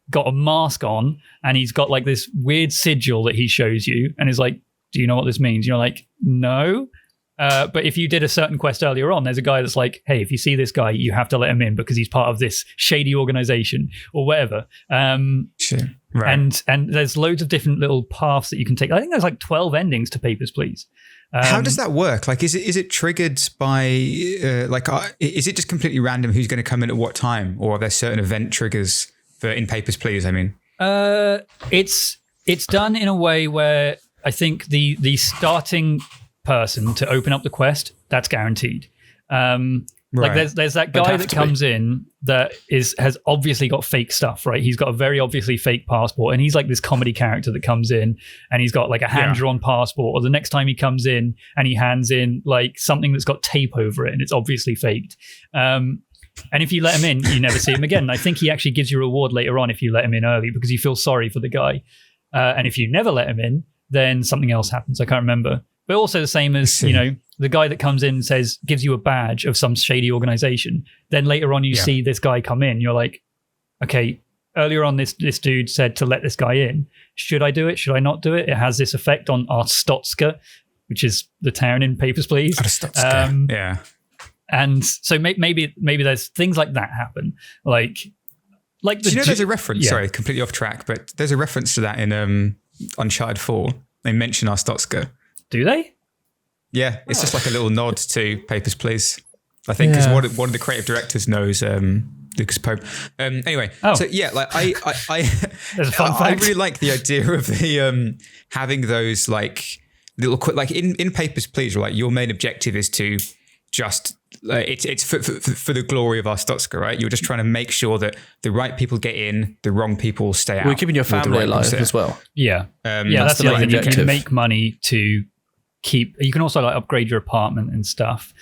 [SPEAKER 2] got a mask on, and he's got like this weird sigil that he shows you, and is like, do you know what this means? You're like, no. But if you did a certain quest earlier on, there's a guy that's like, hey, if you see this guy, you have to let him in because he's part of this shady organization or whatever.
[SPEAKER 1] Sure. Right.
[SPEAKER 2] And there's loads of different little paths that you can take. I think there's like 12 endings to Papers, Please.
[SPEAKER 1] How does that work? Like, is it triggered by is it just completely random who's going to come in at what time, or are there certain event triggers for in Papers, Please? I mean,
[SPEAKER 2] it's done in a way where I think the starting person to open up the quest, that's guaranteed. Like there's that guy that comes in that has obviously got fake stuff, right? He's got a very obviously fake passport, and he's like this comedy character that comes in and he's got like a hand-drawn passport, or the next time he comes in and he hands in like something that's got tape over it and it's obviously faked. And if you let him in, you never see him again. And I think he actually gives you a reward later on if you let him in early, because you feel sorry for the guy. And if you never let him in, then something else happens. I can't remember. But also the same as, the guy that comes in says, gives you a badge of some shady organization. Then later on you see this guy come in. You're like, okay, earlier on this dude said to let this guy in. Should I do it? Should I not do it? It has this effect on Arstotzka, which is the town in Papers, Please.
[SPEAKER 1] Yeah.
[SPEAKER 2] And so maybe there's things like that happen. Like
[SPEAKER 1] do you know there's a reference? Sorry, completely off track, but there's a reference to that in Uncharted 4. They mention Arstotzka.
[SPEAKER 2] Do they?
[SPEAKER 1] Yeah, it's just like a little nod to Papers, Please. I think because one of the creative directors knows Lucas Pope. Anyway, so yeah, like I
[SPEAKER 2] There's a fun fact.
[SPEAKER 1] I really like the idea of the having those like little like in Papers, Please. Like your main objective is to just it's for the glory of Arstotzka, right? You're just trying to make sure that the right people get in, the wrong people stay out.
[SPEAKER 3] We're keeping your family alive as well.
[SPEAKER 2] Yeah, that's the other thing. You can make money to keep. You can also like upgrade your apartment and stuff.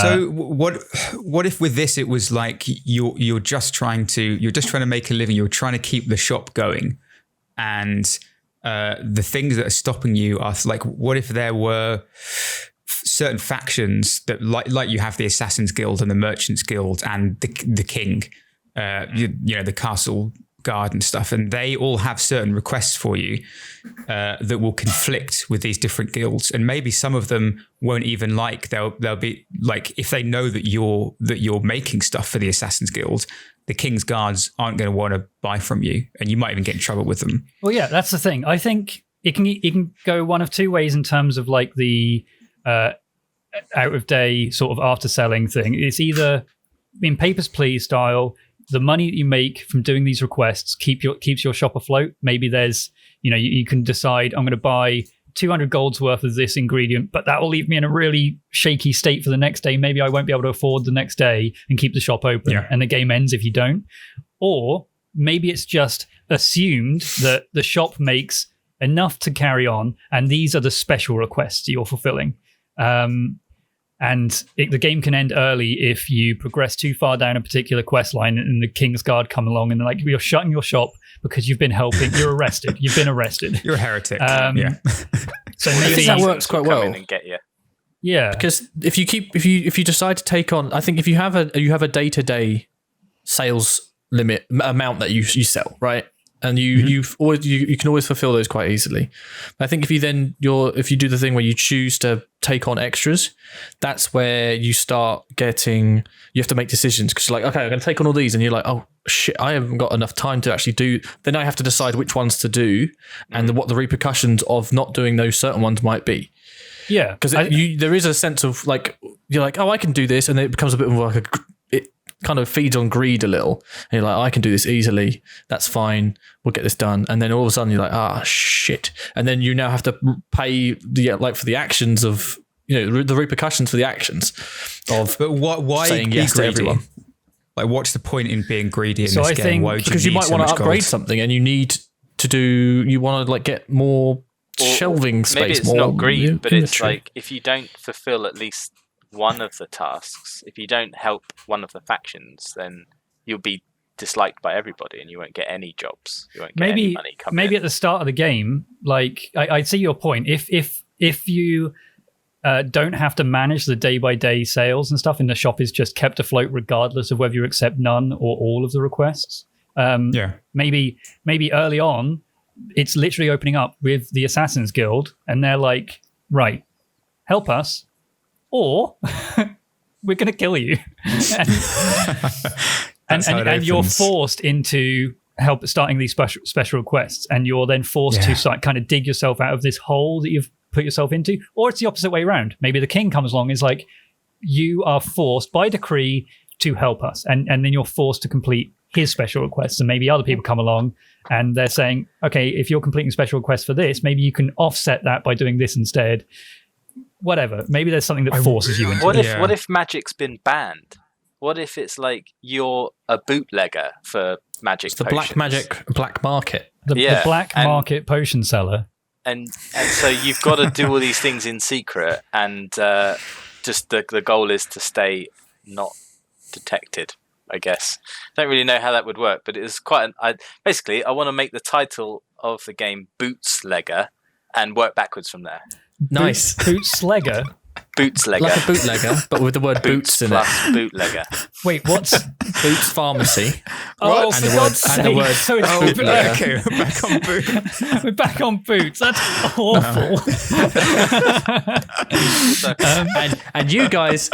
[SPEAKER 1] So what if with this it was like you're just trying to make a living. You're trying to keep the shop going, and the things that are stopping you are like, what if there were certain factions that like you have the Assassin's Guild and the Merchants Guild and the King, the Castle Guard and stuff, and they all have certain requests for you that will conflict with these different guilds, and maybe some of them won't even like. They'll be like, if they know that you're making stuff for the Assassin's Guild, the King's Guards aren't going to want to buy from you, and you might even get in trouble with them.
[SPEAKER 2] Well, yeah, that's the thing. I think it can go one of two ways in terms of like the out of day sort of after selling thing. It's either in Papers, Please style. The money that you make from doing these requests keeps your shop afloat. Maybe there's, you can decide, I'm going to buy 200 gold's worth of this ingredient, but that will leave me in a really shaky state for the next day. Maybe I won't be able to afford the next day and keep the shop open, and the game ends if you don't. Or maybe it's just assumed that the shop makes enough to carry on, and these are the special requests you're fulfilling. And the game can end early if you progress too far down a particular quest line and the King's Guard come along and they're like, you're shutting your shop because you've been helping. You're arrested. You've been arrested.
[SPEAKER 1] You're a heretic.
[SPEAKER 2] So
[SPEAKER 3] maybe I think that works quite well.
[SPEAKER 4] Come in and get you.
[SPEAKER 2] Yeah,
[SPEAKER 3] because if you decide to take on, I think if you have a day-to-day sales limit amount that you sell, right? And you can always fulfill those quite easily. I think if you do the thing where you choose to take on extras, that's where you start you have to make decisions, because you're like, okay, I'm going to take on all these, and you're like, oh shit, I haven't got enough time to actually do. Then I have to decide which ones to do and what the repercussions of not doing those certain ones might be.
[SPEAKER 2] Yeah,
[SPEAKER 3] because there is a sense of like, you're like, oh, I can do this, and it becomes a bit of like it kind of feeds on greed a little, and you're like, I can do this easily, that's fine, we'll get this done, and then all of a sudden you're like, shit, and then you now have to pay for the actions of, the repercussions for the actions of.
[SPEAKER 1] But why
[SPEAKER 3] saying
[SPEAKER 1] be
[SPEAKER 3] yes
[SPEAKER 1] greedy?
[SPEAKER 3] to everyone?
[SPEAKER 1] Like, what's the point in being greedy in
[SPEAKER 2] So
[SPEAKER 1] this
[SPEAKER 2] I
[SPEAKER 1] game?
[SPEAKER 2] think
[SPEAKER 1] Why would
[SPEAKER 3] Because you
[SPEAKER 1] need
[SPEAKER 3] might
[SPEAKER 1] so
[SPEAKER 3] want to
[SPEAKER 1] much
[SPEAKER 3] upgrade
[SPEAKER 1] gold?
[SPEAKER 3] something, and you want to get more shelving space.
[SPEAKER 4] Maybe it's
[SPEAKER 3] more,
[SPEAKER 4] not greed, but it's
[SPEAKER 3] inventory.
[SPEAKER 4] like, if you don't fulfill at least one of the tasks, if you don't help one of the factions, then you'll be disliked by everybody, and you won't get any jobs. You won't get any money coming
[SPEAKER 2] maybe
[SPEAKER 4] in.
[SPEAKER 2] at the start of the game, like I see your point. If you don't have to manage the day-by-day sales and stuff, and the shop is just kept afloat regardless of whether you accept none or all of the requests. Maybe early on, it's literally opening up with the Assassin's Guild, and they're like, right, help us, or we're going to kill you. and you're forced into starting these special requests, and you're then forced to kind of dig yourself out of this hole that you've put yourself into. Or it's the opposite way around. Maybe the king comes along and is like, you are forced by decree to help us, and then you're forced to complete his special requests. And maybe other people come along and they're saying, okay, if you're completing special requests for this, maybe you can offset that by doing this instead. Whatever. Maybe there's something that forces you into it.
[SPEAKER 4] What if magic's been banned? What if it's like you're a bootlegger for magic?
[SPEAKER 3] It's the
[SPEAKER 4] potions?
[SPEAKER 3] black market.
[SPEAKER 2] The black market potion seller.
[SPEAKER 4] And so you've got to do all these things in secret, and just the goal is to stay not detected, I guess. Don't really know how that would work, but it is quite basically, I want to make the title of the game Bootslegger and work backwards from there.
[SPEAKER 3] Nice.
[SPEAKER 2] Bootslegger?
[SPEAKER 4] Bootslegger.
[SPEAKER 3] Like a bootlegger, but with the word boots in it.
[SPEAKER 4] Plus bootlegger.
[SPEAKER 2] Wait, what's
[SPEAKER 3] Boots Pharmacy.
[SPEAKER 2] Oh,
[SPEAKER 3] And
[SPEAKER 2] for
[SPEAKER 3] the
[SPEAKER 2] God's
[SPEAKER 3] word-
[SPEAKER 2] sake.
[SPEAKER 3] and the word-
[SPEAKER 2] So it's
[SPEAKER 3] bootlegger.
[SPEAKER 1] Okay, we're back on boots.
[SPEAKER 2] We're back on boots. That's awful.
[SPEAKER 3] And you guys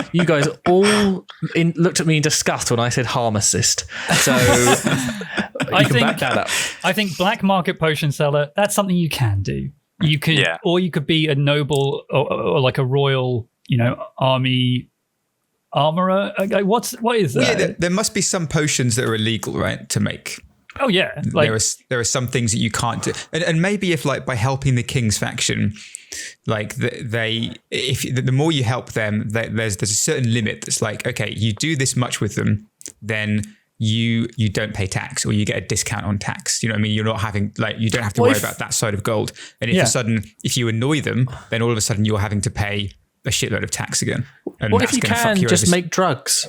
[SPEAKER 3] all looked at me in disgust when I said Harmacist. So you can back that up.
[SPEAKER 2] I think black market potion seller, that's something you can do. You could, or you could be a noble or like a royal, army armorer. What is that?
[SPEAKER 1] Yeah, there must be some potions that are illegal, right, to make.
[SPEAKER 2] Oh yeah,
[SPEAKER 1] there are some things that you can't do, and maybe if by helping the king's faction, the more you help them, there's a certain limit that's like, okay, you do this much with them, then you don't pay tax, or you get a discount on tax. You know what I mean? You're not having you don't have to worry about that side of gold. And if you annoy them, then all of a sudden you're having to pay a shitload of tax again. And
[SPEAKER 3] What if you can just make drugs?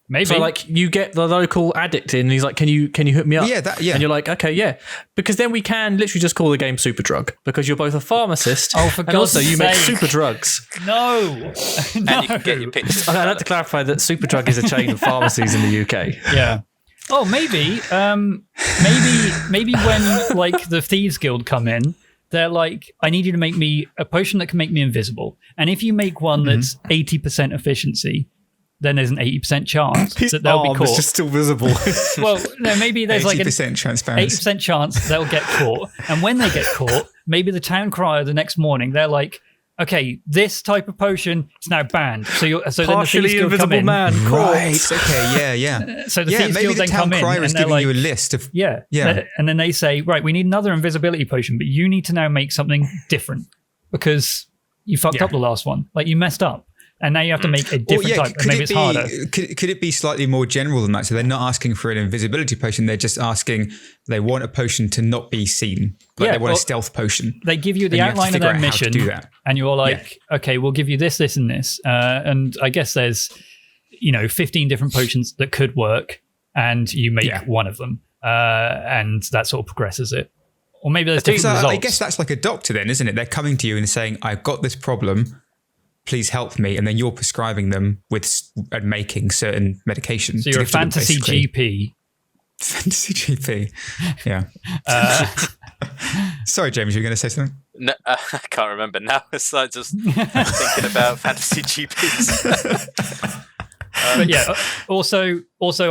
[SPEAKER 2] Maybe.
[SPEAKER 3] So you get the local addict in, and he's like, can you hook me up?
[SPEAKER 1] Yeah.
[SPEAKER 3] And you're like, okay, yeah. Because then we can literally just call the game Super Drug, because you're both a pharmacist and also you make super drugs.
[SPEAKER 2] No.
[SPEAKER 4] And you can get your pictures.
[SPEAKER 3] I'd like to clarify that Super Drug is a chain of pharmacies in the UK.
[SPEAKER 2] Yeah. Oh, maybe when the Thieves Guild come in, they're like, I need you to make me a potion that can make me invisible. And if you make one that's 80% efficiency, then there's an 80% chance that they'll be caught.
[SPEAKER 3] It's just still visible.
[SPEAKER 2] Well, no, maybe there's
[SPEAKER 1] 80% transparency.
[SPEAKER 2] 80% chance they'll get caught. And when they get caught, maybe the town crier the next morning, they're like, okay, this type of potion is now banned. So then
[SPEAKER 3] Partially
[SPEAKER 2] the Thieves Guild
[SPEAKER 3] invisible
[SPEAKER 2] come in.
[SPEAKER 3] man.
[SPEAKER 1] Right. Okay. Yeah.
[SPEAKER 2] So the Thieves
[SPEAKER 1] maybe
[SPEAKER 2] Guild
[SPEAKER 1] the
[SPEAKER 2] then
[SPEAKER 1] town
[SPEAKER 2] come in
[SPEAKER 1] crier
[SPEAKER 2] and
[SPEAKER 1] is
[SPEAKER 2] they're
[SPEAKER 1] giving
[SPEAKER 2] like,
[SPEAKER 1] you a list of
[SPEAKER 2] yeah. And then they say, right, we need another invisibility potion, but you need to now make something different because you fucked up the last one. You messed up. And now you have to make a different type, and maybe it's harder.
[SPEAKER 1] Could it be slightly more general than that? So they're not asking for an invisibility potion. They're just asking, they want a potion to not be seen. They want a stealth potion.
[SPEAKER 2] They give you the outline of their mission, and you're like, okay, we'll give you this, this, and this. And I guess there's, 15 different potions that could work, and you make one of them. And that sort of progresses it. Or maybe there's different results.
[SPEAKER 1] I guess that's like a doctor then, isn't it? They're coming to you and saying, I've got this problem. Please help me, and then you're prescribing them and making certain medications.
[SPEAKER 2] So you're a fantasy GP
[SPEAKER 1] Fantasy GP. Yeah. Sorry, James, you were going to say something?
[SPEAKER 4] No, I can't remember now. It's like just thinking about fantasy GPs.
[SPEAKER 2] But yeah, also,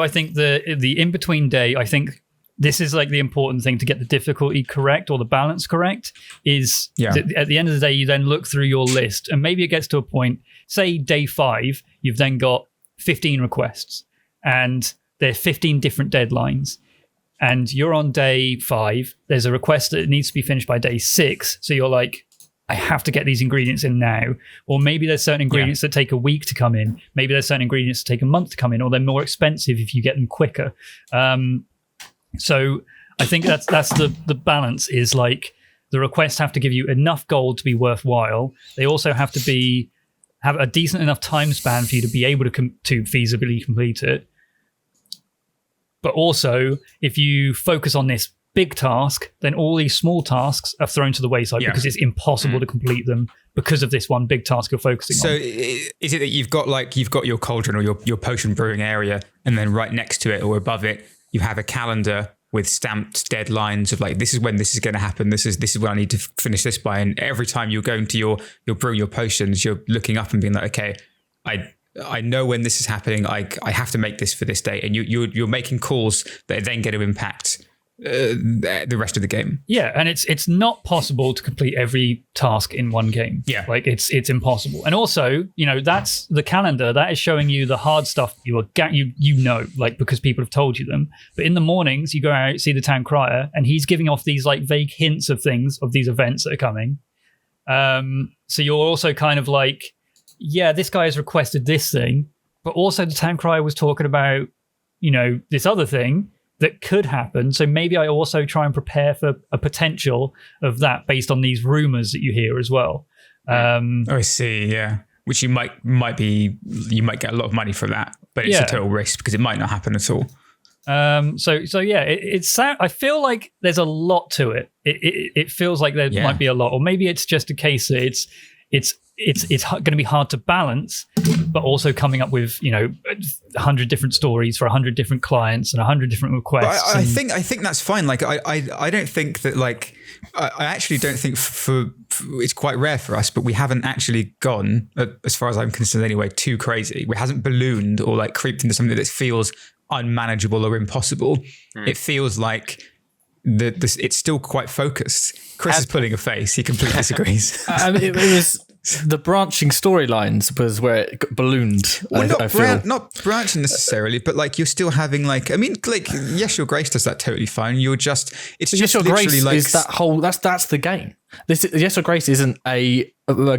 [SPEAKER 2] I think the in between day, I think this is like the important thing to get the difficulty correct or the balance correct. Is at the end of the day, you then look through your list, and maybe it gets to a point. Say day 5, you've then got 15 requests, and there are 15 different deadlines. And you're on day 5. There's a request that needs to be finished by day 6. So you're like, I have to get these ingredients in now. Or maybe there's certain ingredients that take a week to come in. Maybe there's certain ingredients that take a month to come in, or they're more expensive if you get them quicker. So I think that's the balance is like the requests have to give you enough gold to be worthwhile. They also have to have a decent enough time span for you to be able to feasibly complete it. But also, if you focus on this big task, then all these small tasks are thrown to the wayside because it's impossible to complete them because of this one big task you're focusing on.
[SPEAKER 1] So is it that you've got your cauldron or your potion brewing area, and then right next to it or above it, you have a calendar with stamped deadlines of like, this is when this is going to happen. This is when I need to finish this by. And every time you're going to your brewing your potions, you're looking up and being like, okay, I know when this is happening. I have to make this for this date, and you're making calls that are then going to impact the rest of the game.
[SPEAKER 2] Yeah, and it's not possible to complete every task in one game.
[SPEAKER 1] Yeah,
[SPEAKER 2] like it's impossible. And also, that's the calendar that is showing you the hard stuff like because people have told you them. But in the mornings, you go out, see the town crier, and he's giving off these like vague hints of things of these events that are coming. So you're also kind of like, yeah, this guy has requested this thing, but also the town crier was talking about, this other thing that could happen. So maybe I also try and prepare for a potential of that based on these rumors that you hear as well.
[SPEAKER 1] I see. Yeah. Which you might get a lot of money for that, but it's a total risk because it might not happen at all.
[SPEAKER 2] So yeah, it's I feel like there's a lot to it. It feels like there might be a lot, or maybe it's just a case that it's going to be hard to balance, but also coming up with 100 different stories for 100 different clients and 100 different requests.
[SPEAKER 1] I think that's fine. Like I don't think that like I actually don't think for it's quite rare for us, but we haven't actually gone, as far as I'm concerned anyway, too crazy. We hasn't ballooned or like creeped into something that feels unmanageable or impossible. It feels like it's still quite focused. Chris is pulling a face. He completely disagrees.
[SPEAKER 3] It was the branching storylines was where it got ballooned.
[SPEAKER 1] Well, not branching necessarily, but like you're still having like, I mean, like Yes Your Grace does that totally fine. It's just
[SPEAKER 3] Yes Your
[SPEAKER 1] literally
[SPEAKER 3] Grace
[SPEAKER 1] like
[SPEAKER 3] is that whole that's the game. Yes Your Grace isn't a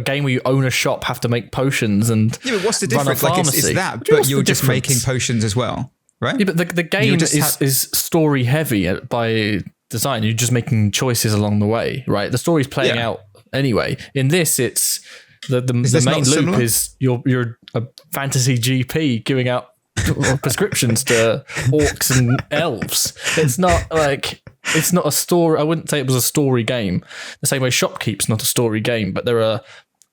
[SPEAKER 3] game where you own a shop, have to make potions and
[SPEAKER 1] but what's the difference?
[SPEAKER 3] Run a
[SPEAKER 1] Like
[SPEAKER 3] pharmacy.
[SPEAKER 1] it's that, but you're just making potions as well, right?
[SPEAKER 3] Yeah, but the game is story heavy by design. You're just making choices along the way, right? The story's playing out anyway. In this, it's the main loop is you're a fantasy GP giving out prescriptions to orcs and elves. It's not a story. I wouldn't say it was a story game. The same way Shopkeep's not a story game, but there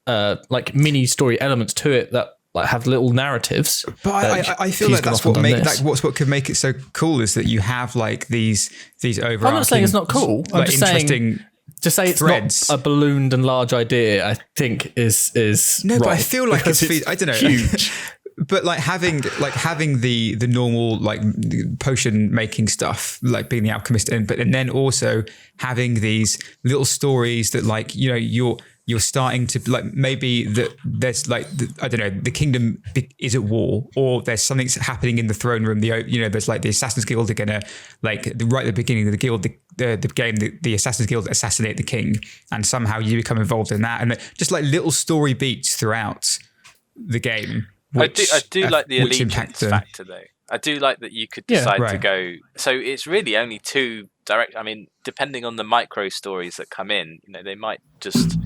[SPEAKER 3] are like mini story elements to it that like have little narratives.
[SPEAKER 1] But I feel like that's what could make it so cool is that you have like these overarching.
[SPEAKER 3] I'm not saying it's not cool. I'm just saying to say it's
[SPEAKER 1] threads.
[SPEAKER 3] Not a ballooned and large idea, I think is
[SPEAKER 1] no.
[SPEAKER 3] Right,
[SPEAKER 1] but I feel like it's I don't know.
[SPEAKER 3] huge.
[SPEAKER 1] But like having the normal like potion making stuff, like being the alchemist, and then also having these little stories that like you're starting to like maybe that there's like I don't know, the kingdom is at war, or there's something happening in the throne room. There's like the Assassin's Guild are gonna right at the beginning of the guild, the game, the Assassin's Guild assassinate the king, and somehow you become involved in that, and just like little story beats throughout the game. I
[SPEAKER 4] do like the allegiance factor though. I do like that you could decide to go. So it's really only two direct. I mean, depending on the micro stories that come in, they might just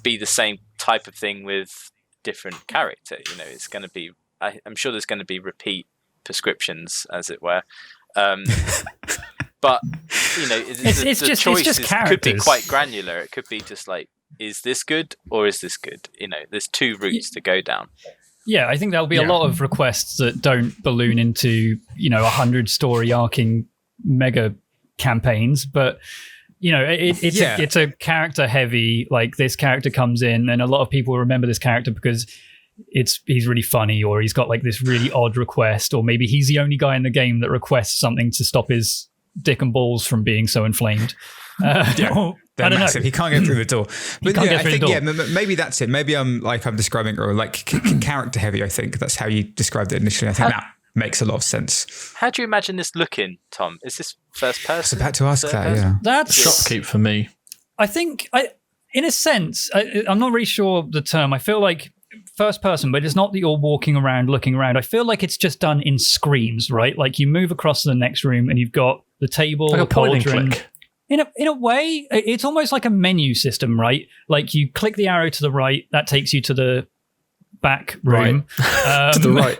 [SPEAKER 4] be the same type of thing with different character. It's going to be. I'm sure there's going to be repeat prescriptions, as it were. But the choices could be quite granular. It could be just like, is this good or is this good? There's two routes to go down.
[SPEAKER 2] Yeah, I think there'll be a lot of requests that don't balloon into 100-story arcing mega campaigns, but it's a character heavy. Like, this character comes in, and a lot of people remember this character because he's really funny, or he's got like this really odd request, or maybe he's the only guy in the game that requests something to stop his dick and balls from being so inflamed.
[SPEAKER 1] They're massive. He can't get through the door. But
[SPEAKER 2] I
[SPEAKER 1] think maybe that's it. Maybe I'm describing it, or like character heavy. I think that's how you described it initially. I think that makes a lot of sense.
[SPEAKER 4] How do you imagine this looking, Tom? Is this first person?
[SPEAKER 1] I was about to ask that. Yeah,
[SPEAKER 2] that's
[SPEAKER 3] Shopkeep for me.
[SPEAKER 2] I think, in a sense, I'm not really sure the term. I feel like first person, but it's not that you're walking around, looking around. I feel like it's just done in screens, right? Like, you move across to the next room, and you've got the table,
[SPEAKER 3] like
[SPEAKER 2] the
[SPEAKER 3] a point and
[SPEAKER 2] cauldron.
[SPEAKER 3] click.
[SPEAKER 2] In a way, it's almost like a menu system, right? Like, you click the arrow to the right, that takes you to the back room.
[SPEAKER 3] To the right.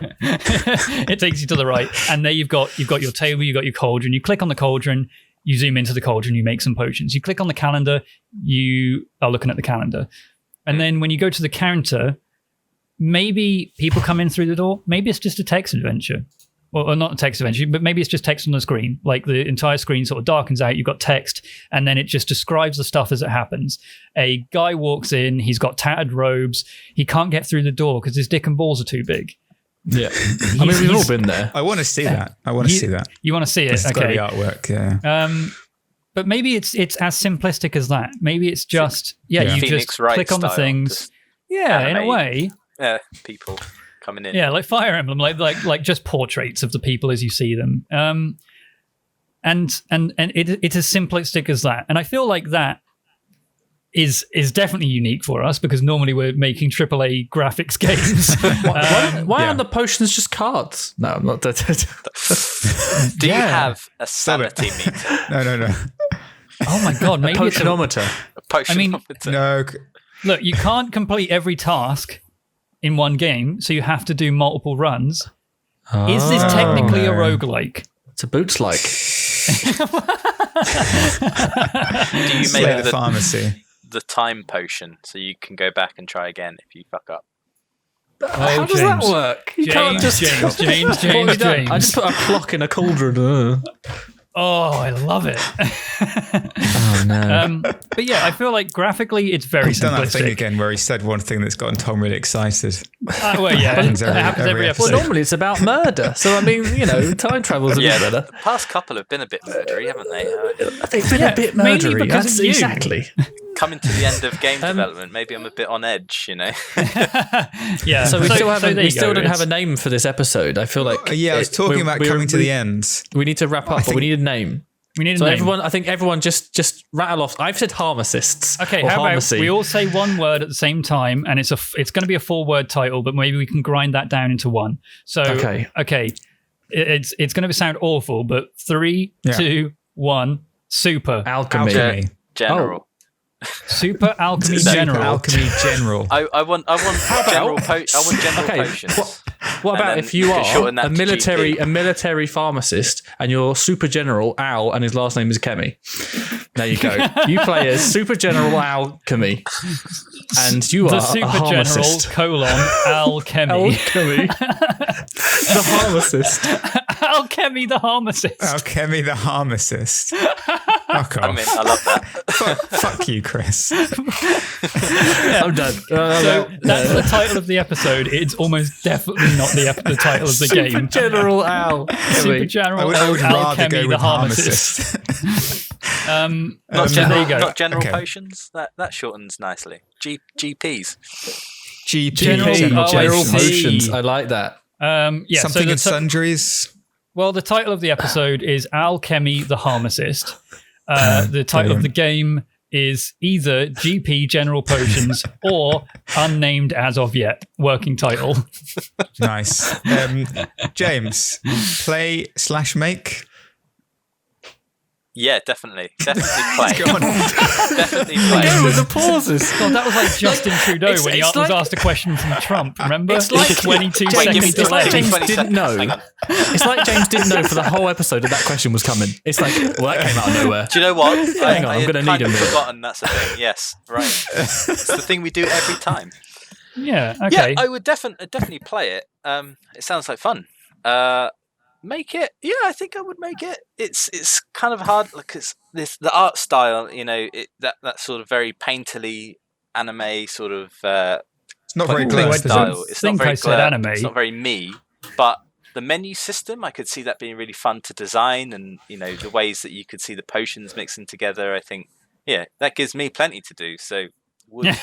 [SPEAKER 2] It takes you to the right, and there you've got your table, you've got your cauldron. You click on the cauldron, you zoom into the cauldron, you make some potions. You click on the calendar, you are looking at the calendar. And then when you go to the counter, maybe people come in through the door. Maybe it's just a text adventure. Or not a text adventure, but maybe it's just text on the screen. Like, the entire screen sort of darkens out, you've got text, and then it just describes the stuff as it happens. A guy walks in, he's got tattered robes, he can't get through the door because his dick and balls are too big.
[SPEAKER 3] Yeah. I mean, we've all been there.
[SPEAKER 1] I want to see that. I want to see that.
[SPEAKER 2] You want to see it?
[SPEAKER 1] It's got
[SPEAKER 2] Okay.
[SPEAKER 1] the artwork, yeah.
[SPEAKER 2] But maybe it's as simplistic as that. Maybe it's just, you
[SPEAKER 4] Phoenix
[SPEAKER 2] just
[SPEAKER 4] Wright
[SPEAKER 2] click on the
[SPEAKER 4] style,
[SPEAKER 2] things.
[SPEAKER 4] just
[SPEAKER 2] Yeah, in a
[SPEAKER 4] animate.
[SPEAKER 2] way.
[SPEAKER 4] People coming in.
[SPEAKER 2] Yeah, like Fire Emblem, like just portraits of the people as you see them. And it's as simplistic as that. And I feel like that is definitely unique for us, because normally we're making AAA graphics games.
[SPEAKER 3] Why aren't the potions just cards? No, I'm not.
[SPEAKER 4] Do you have a sanity meter?
[SPEAKER 1] No.
[SPEAKER 2] Oh my god, maybe it's
[SPEAKER 3] Potionometer.
[SPEAKER 4] A potionometer?
[SPEAKER 1] No.
[SPEAKER 2] look, you can't complete every task in one game, so you have to do multiple runs. Is this technically a roguelike?
[SPEAKER 3] It's a boots like.
[SPEAKER 4] Do you
[SPEAKER 1] Slay
[SPEAKER 4] make
[SPEAKER 1] the
[SPEAKER 4] the
[SPEAKER 1] pharmacy.
[SPEAKER 4] time potion so you can go back and try again if you fuck up?
[SPEAKER 3] How does that work? You can't just
[SPEAKER 2] James.
[SPEAKER 3] What have you done? I just put a clock in a cauldron.
[SPEAKER 2] Oh, I love it.
[SPEAKER 3] Oh no!
[SPEAKER 2] But yeah, I feel like graphically it's very
[SPEAKER 1] He's done that thing
[SPEAKER 2] simplistic.
[SPEAKER 1] again where he said one thing that's gotten Tom really excited.
[SPEAKER 2] Well, yeah,
[SPEAKER 1] Happens
[SPEAKER 2] it happens every
[SPEAKER 1] episode.
[SPEAKER 2] episode.
[SPEAKER 3] Well, normally it's about murder. So I mean, time travel's a bit better.
[SPEAKER 4] The past couple have been a bit murdery, haven't they?
[SPEAKER 3] They've been a bit
[SPEAKER 2] mainly
[SPEAKER 3] murdery.
[SPEAKER 2] because
[SPEAKER 3] That's
[SPEAKER 2] of you.
[SPEAKER 3] exactly.
[SPEAKER 4] Coming to the end of game development, maybe I'm a bit on edge,
[SPEAKER 2] Yeah.
[SPEAKER 3] So we still haven't.
[SPEAKER 2] there
[SPEAKER 3] We
[SPEAKER 2] you
[SPEAKER 3] still
[SPEAKER 2] go.
[SPEAKER 3] don't have a name for this episode. I feel like
[SPEAKER 1] Yeah, I was talking about coming to the end.
[SPEAKER 3] We need to wrap up, but we need a name.
[SPEAKER 2] We need a
[SPEAKER 3] So
[SPEAKER 2] name.
[SPEAKER 3] I think everyone just rattle off. I've said Harmacists.
[SPEAKER 2] Okay,
[SPEAKER 3] or
[SPEAKER 2] how about
[SPEAKER 3] Harmacy.
[SPEAKER 2] we all say one word at the same time, and it's going to be a 4-word title, but maybe we can grind that down into one. So okay, it's going to sound awful, but 3, 2, 1, super
[SPEAKER 3] Alchemy.
[SPEAKER 4] General.
[SPEAKER 2] Super alchemy
[SPEAKER 1] Super
[SPEAKER 2] general.
[SPEAKER 1] Alchemy General.
[SPEAKER 4] I want general
[SPEAKER 3] Okay,
[SPEAKER 4] potions.
[SPEAKER 3] What about
[SPEAKER 4] then
[SPEAKER 3] if you
[SPEAKER 4] you could
[SPEAKER 3] are
[SPEAKER 4] shorten that
[SPEAKER 3] a
[SPEAKER 4] to
[SPEAKER 3] military pharmacist and your super general Al and his last name is Chemy? There you go. You play as Super General Alchemy, and you
[SPEAKER 2] The
[SPEAKER 3] are a
[SPEAKER 2] super general
[SPEAKER 3] Harmacist.
[SPEAKER 2] alchemy.
[SPEAKER 3] Alchemy. The Harmacist.
[SPEAKER 2] Alchemy the Harmacist.
[SPEAKER 1] Alchemy the Harmacist. Fuck off.
[SPEAKER 4] I mean, I love that.
[SPEAKER 1] Fuck you, Chris.
[SPEAKER 3] I'm done.
[SPEAKER 2] So that's the title of the episode. It's almost definitely not the title of the
[SPEAKER 3] Super
[SPEAKER 2] game.
[SPEAKER 3] General Al.
[SPEAKER 2] Super General
[SPEAKER 1] I would rather
[SPEAKER 2] Alchemy
[SPEAKER 1] go
[SPEAKER 2] the
[SPEAKER 1] with
[SPEAKER 2] Harmacist.
[SPEAKER 4] Not
[SPEAKER 2] so
[SPEAKER 4] general,
[SPEAKER 2] there you go.
[SPEAKER 4] not general
[SPEAKER 1] Okay.
[SPEAKER 4] potions. That shortens nicely. GPs.
[SPEAKER 1] GP.
[SPEAKER 2] General-
[SPEAKER 3] General
[SPEAKER 2] I see.
[SPEAKER 3] potions. I like that.
[SPEAKER 2] Yeah,
[SPEAKER 1] Something
[SPEAKER 2] so
[SPEAKER 1] in sundries.
[SPEAKER 2] well, the title of the episode is Alchemy the Harmacist. The title of the game is either GP General Potions or Unnamed as of yet. Working title.
[SPEAKER 1] Nice. James, play/make.
[SPEAKER 4] Yeah, definitely play.
[SPEAKER 1] Go on.
[SPEAKER 4] Definitely play.
[SPEAKER 3] Again with the pauses.
[SPEAKER 2] God, that was like Justin Trudeau
[SPEAKER 3] it's-
[SPEAKER 2] when he
[SPEAKER 3] it's
[SPEAKER 2] was
[SPEAKER 3] like-
[SPEAKER 2] asked a question from Trump. Remember?
[SPEAKER 3] It's like
[SPEAKER 2] 22
[SPEAKER 4] Wait, give me-
[SPEAKER 2] seconds
[SPEAKER 3] It's like
[SPEAKER 2] delay.
[SPEAKER 3] James
[SPEAKER 4] 20
[SPEAKER 3] didn't
[SPEAKER 4] seconds.
[SPEAKER 3] know.
[SPEAKER 4] Hang on.
[SPEAKER 3] It's like James didn't know for the whole episode that question was coming. It's like, well, that came out of nowhere.
[SPEAKER 4] Do you know what?
[SPEAKER 3] Hang on,
[SPEAKER 4] I
[SPEAKER 3] I'm
[SPEAKER 4] had
[SPEAKER 3] gonna
[SPEAKER 4] kind
[SPEAKER 3] need a
[SPEAKER 4] of
[SPEAKER 3] minute.
[SPEAKER 4] forgotten that's a thing. Yes, right. It's the thing we do every time.
[SPEAKER 2] Yeah. Okay.
[SPEAKER 4] Yeah, I would definitely play it. It sounds like fun. Make it. Yeah, I think I would make it. It's kind of hard because the art style, that sort of very painterly anime sort of.
[SPEAKER 1] It's not very
[SPEAKER 2] Ooh, I
[SPEAKER 1] glass
[SPEAKER 2] don't
[SPEAKER 1] style.
[SPEAKER 4] It's not
[SPEAKER 2] think
[SPEAKER 4] very
[SPEAKER 2] I said anime.
[SPEAKER 4] It's not very me. But the menu system, I could see that being really fun to design, and the ways that you could see the potions mixing together. I think, yeah, that gives me plenty to do. So would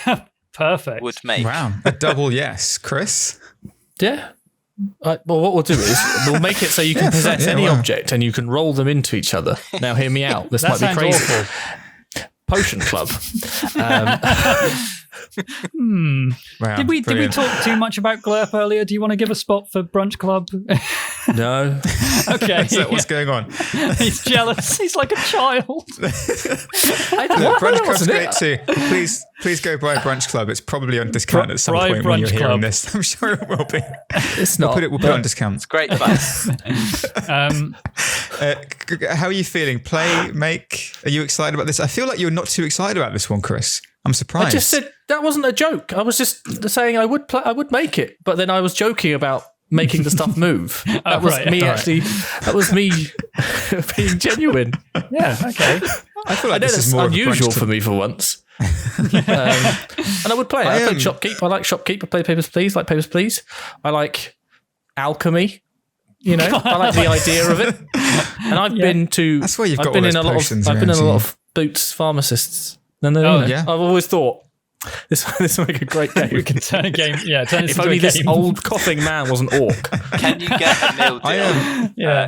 [SPEAKER 2] Perfect.
[SPEAKER 4] would make.
[SPEAKER 1] Wow, a double yes, Chris.
[SPEAKER 3] Yeah. Well, what we'll do is we'll make it so you can possess any object and you can roll them into each other. Now, hear me out. This
[SPEAKER 2] That
[SPEAKER 3] might be crazy.
[SPEAKER 2] sounds
[SPEAKER 3] Potion club.
[SPEAKER 1] Wow,
[SPEAKER 2] Did we
[SPEAKER 1] brilliant.
[SPEAKER 2] talk too much about Glurp earlier? Do you want to give a spot for Brunch Club?
[SPEAKER 3] No.
[SPEAKER 2] Okay.
[SPEAKER 1] Is that what's going on?
[SPEAKER 2] He's jealous. He's like a child.
[SPEAKER 1] Look, Brunch Club's great too. Please go buy Brunch Club. It's probably on discount at some
[SPEAKER 2] Buy
[SPEAKER 1] point when you're
[SPEAKER 2] Brunch
[SPEAKER 1] hearing
[SPEAKER 2] Club.
[SPEAKER 1] this. I'm sure it will be.
[SPEAKER 3] It's
[SPEAKER 1] We'll
[SPEAKER 3] not.
[SPEAKER 1] put it on discount.
[SPEAKER 4] It's great fun.
[SPEAKER 1] How are you feeling? Play, make? Are you excited about this? I feel like you're not too excited about this one, Chris. I'm surprised.
[SPEAKER 3] I just said that wasn't a joke. I was just saying I would make it, but then I was joking about making the stuff move. That was me actually. That was me being genuine.
[SPEAKER 2] Yeah. Okay.
[SPEAKER 1] I feel like
[SPEAKER 3] I know
[SPEAKER 1] this is
[SPEAKER 3] that's
[SPEAKER 1] more
[SPEAKER 3] unusual
[SPEAKER 1] of a
[SPEAKER 3] for me for once. And I would play it. I played Shopkeep. I like Shopkeep. I play Papers, Please. Like Papers, Please. I like Alchemy. I like the idea of it. And I've been to.
[SPEAKER 1] That's where you've got
[SPEAKER 3] I've been
[SPEAKER 1] all
[SPEAKER 3] in
[SPEAKER 1] those
[SPEAKER 3] a lot
[SPEAKER 1] potions
[SPEAKER 3] of. I've been in
[SPEAKER 1] around
[SPEAKER 3] a lot
[SPEAKER 1] you.
[SPEAKER 3] of Boots pharmacists. And then,
[SPEAKER 1] yeah.
[SPEAKER 3] I've always thought this will make a great game.
[SPEAKER 2] We can turn a game. Yeah. Turn this
[SPEAKER 3] If
[SPEAKER 2] into
[SPEAKER 3] only
[SPEAKER 2] a
[SPEAKER 3] this
[SPEAKER 2] game.
[SPEAKER 3] old coughing man was an orc.
[SPEAKER 4] Can you get a meal deal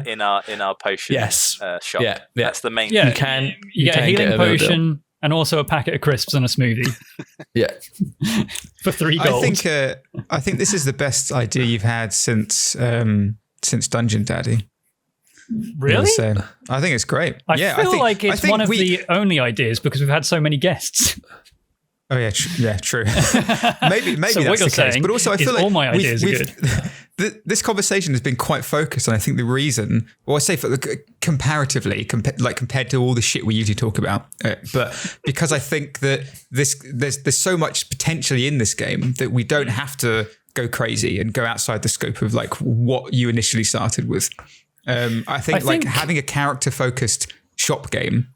[SPEAKER 4] in our potion
[SPEAKER 3] Yes.
[SPEAKER 4] shop?
[SPEAKER 3] Yeah.
[SPEAKER 4] That's the main
[SPEAKER 2] Yeah.
[SPEAKER 3] You can.
[SPEAKER 2] You get a
[SPEAKER 3] can
[SPEAKER 2] healing
[SPEAKER 3] a meal deal.
[SPEAKER 2] potion and also a packet of crisps and a smoothie
[SPEAKER 3] Yeah.
[SPEAKER 2] for 3 gold.
[SPEAKER 1] I think this is the best idea you've had since Dungeon Daddy.
[SPEAKER 2] Really?
[SPEAKER 1] So I think it's great.
[SPEAKER 2] I feel like it's one of
[SPEAKER 1] we-
[SPEAKER 2] the only ideas because we've had so many guests.
[SPEAKER 1] Oh yeah, true. maybe
[SPEAKER 2] So what
[SPEAKER 1] that's
[SPEAKER 2] you're
[SPEAKER 1] the case.
[SPEAKER 2] saying
[SPEAKER 1] But also, I
[SPEAKER 2] is
[SPEAKER 1] feel like
[SPEAKER 2] all my ideas are good.
[SPEAKER 1] This conversation has been quite focused, and I think the reason, well, I say comparatively, compared to all the shit we usually talk about, but because I think that there's so much potentially in this game that we don't have to go crazy and go outside the scope of like what you initially started with. I think having a character focused shop game.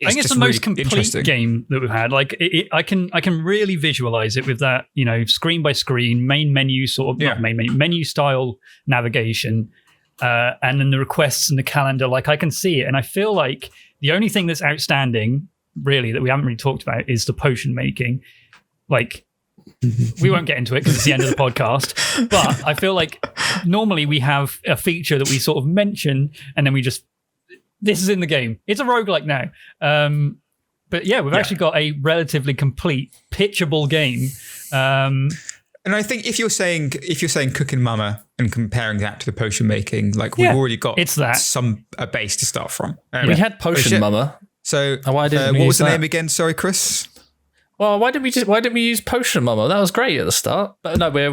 [SPEAKER 2] I think it's the most complete game that we've had. Like I can really visualize it with that, screen by screen, main menu not main menu style navigation, and then the requests and the calendar. Like I can see it, and I feel like the only thing that's outstanding, really, that we haven't really talked about is the potion making. Like we won't get into it because it's the end of the podcast. But I feel like normally we have a feature that we sort of mention, and then we just. This is in the game. It's a roguelike now. But yeah, we've actually got a relatively complete, pitchable game.
[SPEAKER 1] And I think if you're saying Cooking Mama and comparing that to the potion making, like we've already got a base to start from.
[SPEAKER 3] We had Potion Mama.
[SPEAKER 1] So
[SPEAKER 3] why didn't we
[SPEAKER 1] what
[SPEAKER 3] use
[SPEAKER 1] was the
[SPEAKER 3] that?
[SPEAKER 1] name again? Sorry, Chris.
[SPEAKER 3] Well, why didn't we use Potion Mama? That was great at the start. But no, we're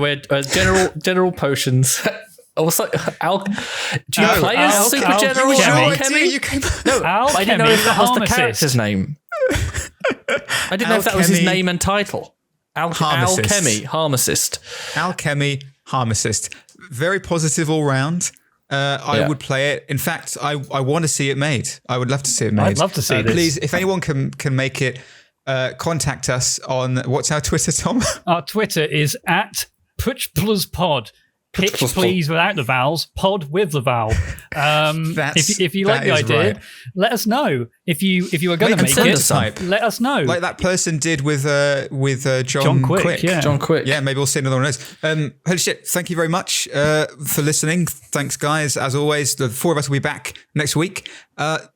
[SPEAKER 3] general potions. Also, do you play as Super General Chemy? No, I didn't know if that was the
[SPEAKER 2] Harmacist.
[SPEAKER 3] character's name. I didn't know if that was his name and title.
[SPEAKER 1] Harmacist.
[SPEAKER 3] Harmacist.
[SPEAKER 1] Chemy, Harmacist. Very positive all round. I would play it. In fact, I want to see it made. I would love to see it made.
[SPEAKER 2] I'd love to see this.
[SPEAKER 1] Please, if anyone can make it, contact us on, what's our Twitter, Tom?
[SPEAKER 2] Our Twitter is @PutchPlusPod. Pitch, please, without the vowels. Pod with the vowel. If you like the idea, let us know. If you are going to make it, let us know.
[SPEAKER 1] Like that person did with John Quick.
[SPEAKER 2] Yeah.
[SPEAKER 3] John Quick.
[SPEAKER 1] Yeah, maybe we'll see another one of those. Holy shit! Thank you very much for listening. Thanks, guys. As always, the 4 of us will be back next week.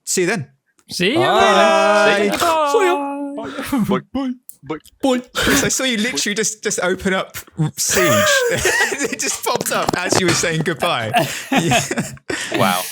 [SPEAKER 1] See you then.
[SPEAKER 2] See you.
[SPEAKER 3] Bye.
[SPEAKER 2] Bye.
[SPEAKER 3] Boy.
[SPEAKER 1] Chris, I saw you literally just open up Siege. It just popped up as you were saying goodbye.
[SPEAKER 4] Wow.